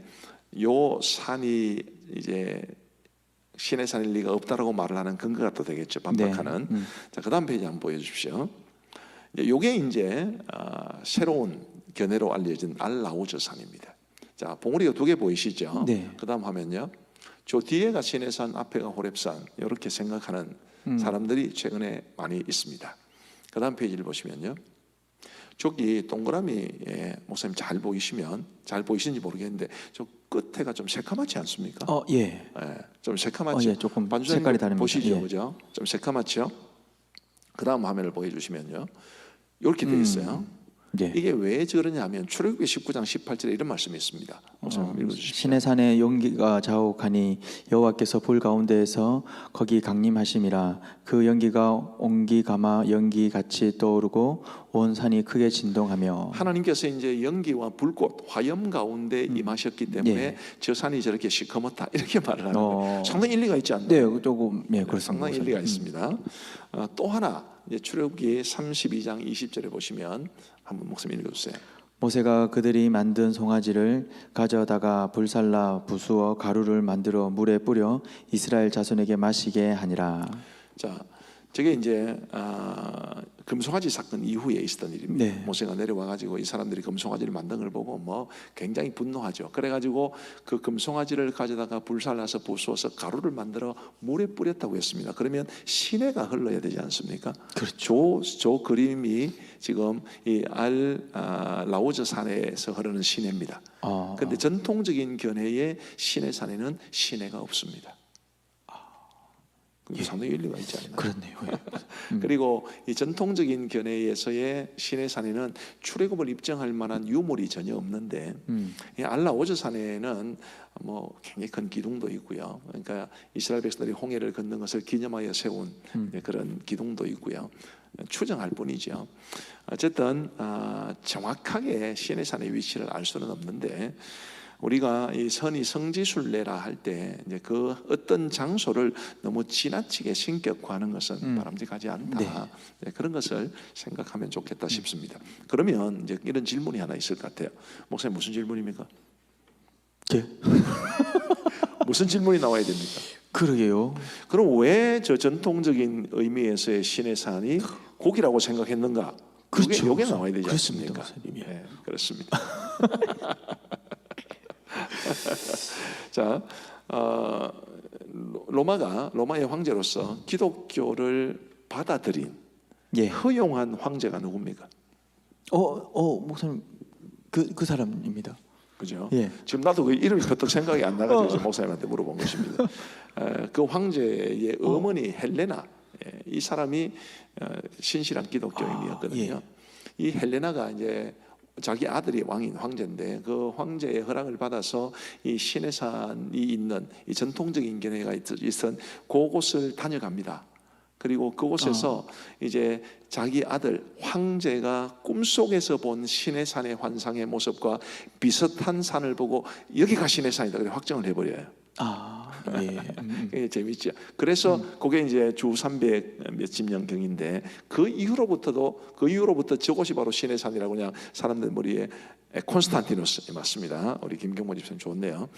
요 산이 이제 시내산일 리가 없다라고 말을 하는 근거가 또 되겠죠. 반박하는. 자, 그다음 페이지 한번 보여주십시오. 요게 이제 새로운 견해로 알려진 알라우저 산입니다. 자, 봉우리가 두 개 보이시죠? 그다음 화면요. 저 뒤에가 시내산, 앞에가 호렙산, 이렇게 생각하는 사람들이 최근에 많이 있습니다. 그 다음 페이지를 보시면요, 저기 동그라미, 목사님 잘 보이시는지 모르겠는데 저 끝에가 좀 새카맣지 않습니까? 좀 새카맣죠. 조금 색깔이 다릅니다. 보시죠, 그죠? 좀 새카맣죠. 그 다음 화면을 보여주시면요, 이렇게 되어 있어요. 이게 왜 저러냐면 출애굽기 19장 18절에 이런 말씀이 있습니다. 목사님 읽어주십시오. 시내산에 연기가 자욱하니 여호와께서 불 가운데에서 거기 강림하심이라. 그 연기가 옹기가마 연기같이 떠오르고 온 산이 크게 진동하며. 하나님께서 이제 연기와 불꽃, 화염 가운데 임하셨기 때문에 저 산이 저렇게 시커멓다, 이렇게 말을 하는 거예요. 상당히 일리가 있지 않나요? 조금 그렇습니다. 상당히 일리가 있습니다. 또 하나, 이제 출애굽기 32장 20절에 보시면 한번 목사님 읽어주세요. 모세가 그들이 만든 송아지를 가져다가 불살라 부수어 가루를 만들어 물에 뿌려 이스라엘 자손에게 마시게 하니라. 자, 저게 이제 금송아지 사건 이후에 있었던 일입니다. 모세가 내려와 가지고 이 사람들이 금송아지를 만든 걸 보고 뭐 굉장히 분노하죠. 그래가지고 그 금송아지를 가져다가 불살라서 부수어서 가루를 만들어 물에 뿌렸다고 했습니다. 그러면 시내가 흘러야 되지 않습니까? 그렇죠. 저 그림이 지금 이 라우저 산에서 흐르는 시내입니다. 그런데 전통적인 견해의 시내산에는 시내가 없습니다. 상당히 일리가 있지 않나요? 그렇네요. 그리고 이 전통적인 견해에서의 시내산에는 출애굽을 입증할 만한 유물이 전혀 없는데, 이 알라우저 산에는 뭐 굉장히 큰 기둥도 있고요. 그러니까 이스라엘 백성들이 홍해를 건넌 것을 기념하여 세운 그런 기둥도 있고요. 추정할 뿐이죠. 어쨌든 정확하게 시내산의 위치를 알 수는 없는데, 우리가 이 선이 성지순례라 할 때 이제 그 어떤 장소를 너무 지나치게 신격화하는 것은 바람직하지 않다. 그런 것을 생각하면 좋겠다 싶습니다. 그러면 이제 이런 질문이 하나 있을 것 같아요. 목사님, 무슨 질문입니까? 무슨 질문이 나와야 됩니까? 그러게요. 그럼 왜 저 전통적인 의미에서의 시내산이 고기라고 생각했는가? 그렇죠. 요게 나와야 되지 않습니까? 네, 그렇습니다. 자, 로마의 황제로서 기독교를 받아들인 허용한 황제가 누굽니까? 목사님 그 사람입니다. 그죠? 지금 나도 그 이름이 퍼뜩 생각이 안 나가지고 목사님한테 물어본 것입니다. 그 황제의 어머니 헬레나, 이 사람이 신실한 기독교인이었거든요. 이 헬레나가 이제 자기 아들이 왕인 황제인데, 그 황제의 허락을 받아서 이 시내산이 있는 이 전통적인 견해가 있던 그곳을 다녀갑니다. 그리고 그곳에서 이제 자기 아들 황제가 꿈속에서 본 시내산의 환상의 모습과 비슷한 산을 보고 여기가 시내산이다 그래 확정을 해버려요. 재밌죠. 그래서 그게 이제 주 300 몇십 년경인데, 그 이후로부터 저곳이 바로 시내산이라고 그냥 사람들 머리에 콘스탄티누스, 맞습니다. 우리 김경모 집사님 좋네요.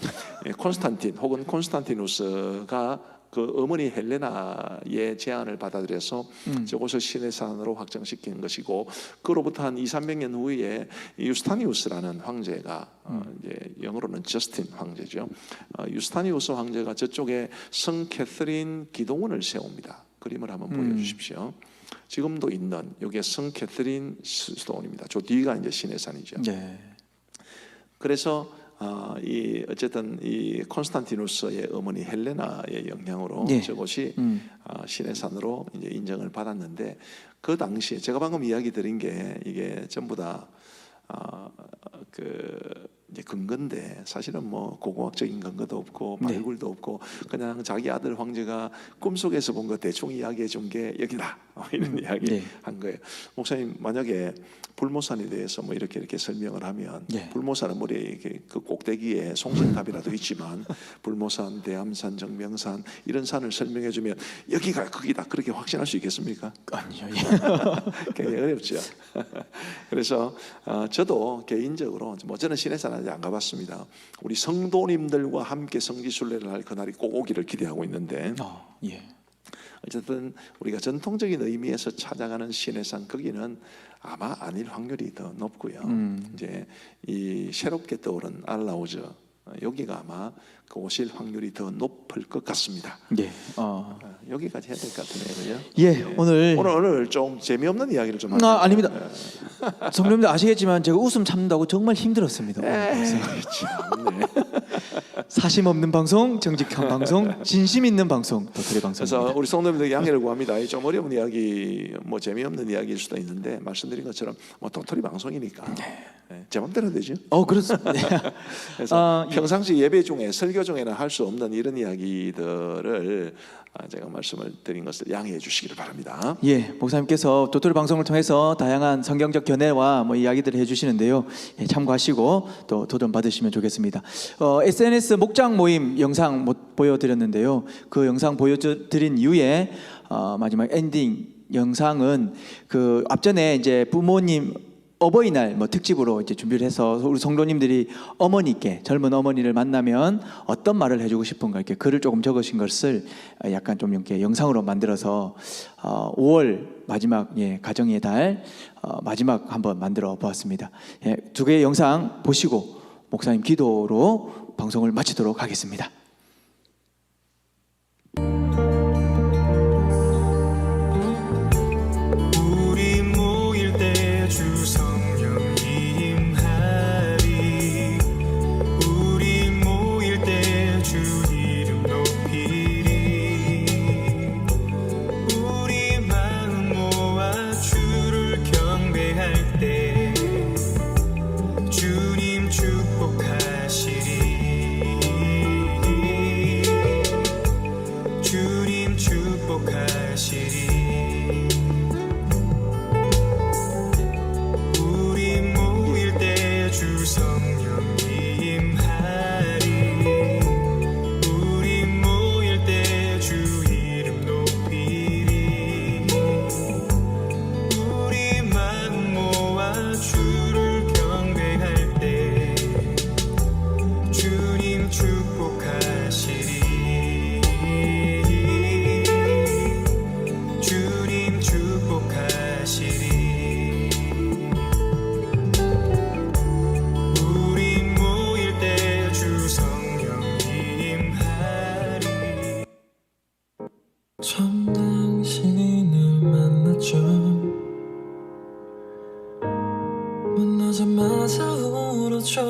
콘스탄틴 혹은 콘스탄티누스가 그 어머니 헬레나의 제안을 받아들여서 저곳을 시내산으로 확정시킨 것이고, 그로부터 한 200~300년 후에 유스타니우스라는 황제가 이제 영어로는 저스틴 황제죠. 유스타니우스 황제가 저쪽에 성 캐서린 기도원을 세웁니다. 그림을 한번 보여주십시오. 지금도 있는 여기에 성 캐서린 수도원입니다. 저 뒤가 이제 시내산이죠. 네. 그래서 어쨌든 이 콘스탄티누스의 어머니 헬레나의 영향으로 네. 저곳이 시내산으로 이제 인정을 받았는데, 그 당시에 제가 방금 이야기 드린 게 이게 전부 다 이제 근거인데, 사실은 뭐 고고학적인 근거도 없고 말굴도 없고, 그냥 자기 아들 황제가 꿈속에서 본 거 대충 이야기해 준 게 여기다, 이런 이야기 한 거예요. 목사님, 만약에 불모산에 대해서 뭐 이렇게 설명을 하면, 불모산은 머리에 이렇게 그 꼭대기에 송전탑이라도 있지만 불모산, 대암산, 정명산 이런 산을 설명해 주면 여기가 거기다 그렇게 확신할 수 있겠습니까? 아니요. 굉장히 어렵죠. 그래서 저도 개인적으로 뭐 저는 시내산 아직 안 가봤습니다. 우리 성도님들과 함께 성지순례를 할 그날이 꼭 오기를 기대하고 있는데, 어쨌든 우리가 전통적인 의미에서 찾아가는 시내산, 거기는 아마 아닐 확률이 더 높고요. 이제 이 새롭게 떠오른 알라우즈, 여기가 아마 그 오실 확률이 더 높을 것 같습니다. 여기까지 해야 될 것 같으네요, 그죠? 오늘 좀 재미없는 이야기를 좀 하죠. 아닙니다. 성도님들 아시겠지만 제가 웃음 참는다고 정말 힘들었습니다. 참네. 사심 없는 방송, 정직한 방송, 진심 있는 방송, 도토리 방송입니다. 그래서 우리 성도님들 양해를 구합니다. 좀 어려운 이야기, 뭐 재미없는 이야기일 수도 있는데, 말씀드린 것처럼 뭐 도토리 방송이니까 제 맘대로 되죠. 그렇습니다. 그래서 평상시 예배 중에, 설교 중에는 할 수 없는 이런 이야기들을 제가 말씀을 드린 것을 양해해 주시기를 바랍니다. 목사님께서 도토리 방송을 통해서 다양한 성경적 견해와 뭐 이야기들을 해주시는데요. 참고하시고 또 도전 받으시면 좋겠습니다. SNS 목장 모임 영상 못 보여드렸는데요. 그 영상 보여드린 이후에 마지막 엔딩 영상은 그 앞전에 이제 부모님 어버이날 뭐 특집으로 이제 준비를 해서 우리 성도님들이 어머니께, 젊은 어머니를 만나면 어떤 말을 해주고 싶은가 이렇게 글을 조금 적으신 것을 약간 좀 이렇게 영상으로 만들어서 5월 마지막 가정의 달 마지막 한번 만들어 보았습니다. 두 개의 영상 보시고 목사님 기도로 방송을 마치도록 하겠습니다. 만나자마자 울었죠.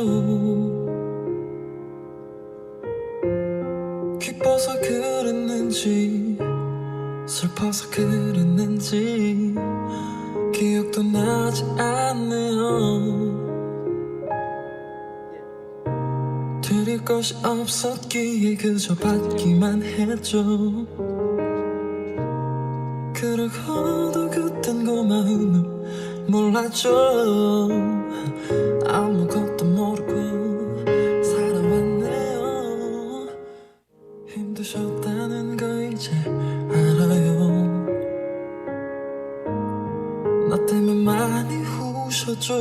기뻐서 그랬는지 슬퍼서 그랬는지 기억도 나지 않네요. 드릴 것이 없었기에 그저 받기만 했죠. 그러고도 그땐 고마움을 몰랐죠. 아무것도 모르고 살아왔네요. 힘드셨다는 거 이제 알아요. 나 때문에 많이 우셨죠.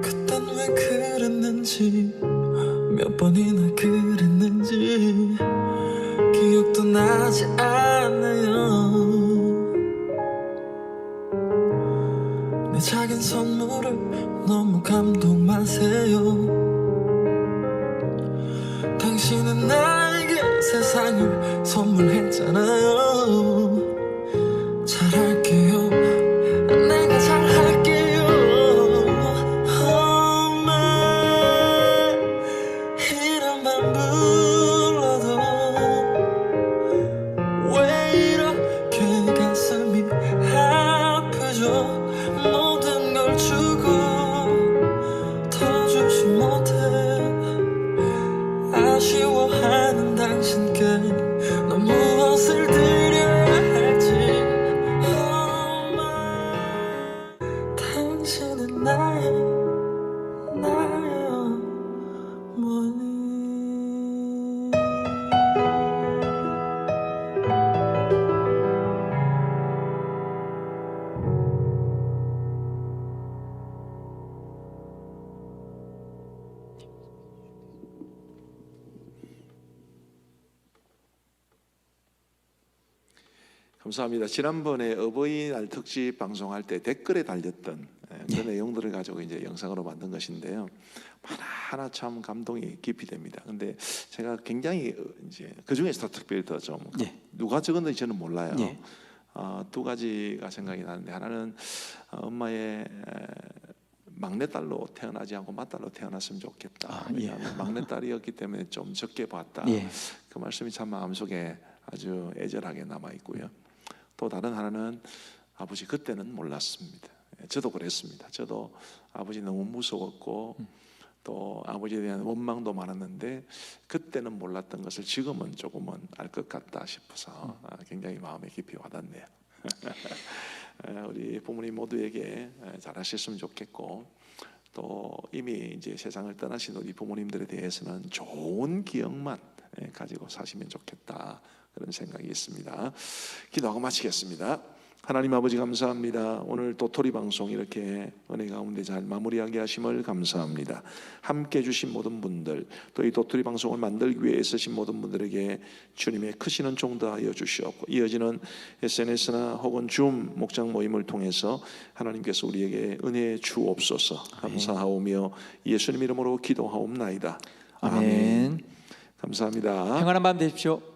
그땐 왜 그랬는지 몇 번이나 그랬는지 기억도 나지 않아요. 내 작은 선물을 너무 감동 마세요. 당신은 나에게 세상을 선물했잖아요. 잘할게요. 내가 잘할게요. 엄마 이름만 불러도 왜 이렇게 가슴이 아프죠. 모든 걸 주고 더 주지 못해 아쉬워하는 당신께 넌 무엇을 드려야 할지. 엄마 당신은 나의 어머니. 감사합니다. 지난번에 어버이날 특집 방송할 때 댓글에 달렸던 그 내용들을 가지고 이제 영상으로 만든 것인데요. 하나하나 참 감동이 깊이 됩니다. 근데 제가 굉장히 이제 그 중에서 특별히 더 좀 누가 적었는지 저는 몰라요. 두 가지가 생각이 나는데, 하나는 엄마의 막내딸로 태어나지 않고 맏딸로 태어났으면 좋겠다. 왜냐하면 막내딸이었기 때문에 좀 적게 봤다. 그 말씀이 참 마음속에 아주 애절하게 남아 있고요. 또 다른 하나는 아버지 그때는 몰랐습니다. 저도 그랬습니다. 저도 아버지 너무 무서웠고 또 아버지에 대한 원망도 많았는데 그때는 몰랐던 것을 지금은 조금은 알 것 같다 싶어서 굉장히 마음에 깊이 와닿네요. 우리 부모님 모두에게 잘하셨으면 좋겠고, 또 이미 이제 세상을 떠나신 우리 부모님들에 대해서는 좋은 기억만 가지고 사시면 좋겠다, 그런 생각이 있습니다. 기도하고 마치겠습니다. 하나님 아버지 감사합니다. 오늘 도토리 방송 이렇게 은혜 가운데 잘 마무리하게 하심을 감사합니다. 함께 해주신 모든 분들, 또 이 도토리 방송을 만들기 위해 애쓰신 모든 분들에게 주님의 크시는 종도하여 주시옵고, 이어지는 SNS나 혹은 줌 목장 모임을 통해서 하나님께서 우리에게 은혜 주옵소서. 감사하오며 예수님 이름으로 기도하옵나이다. 아멘. 감사합니다. 평안한 밤 되십시오.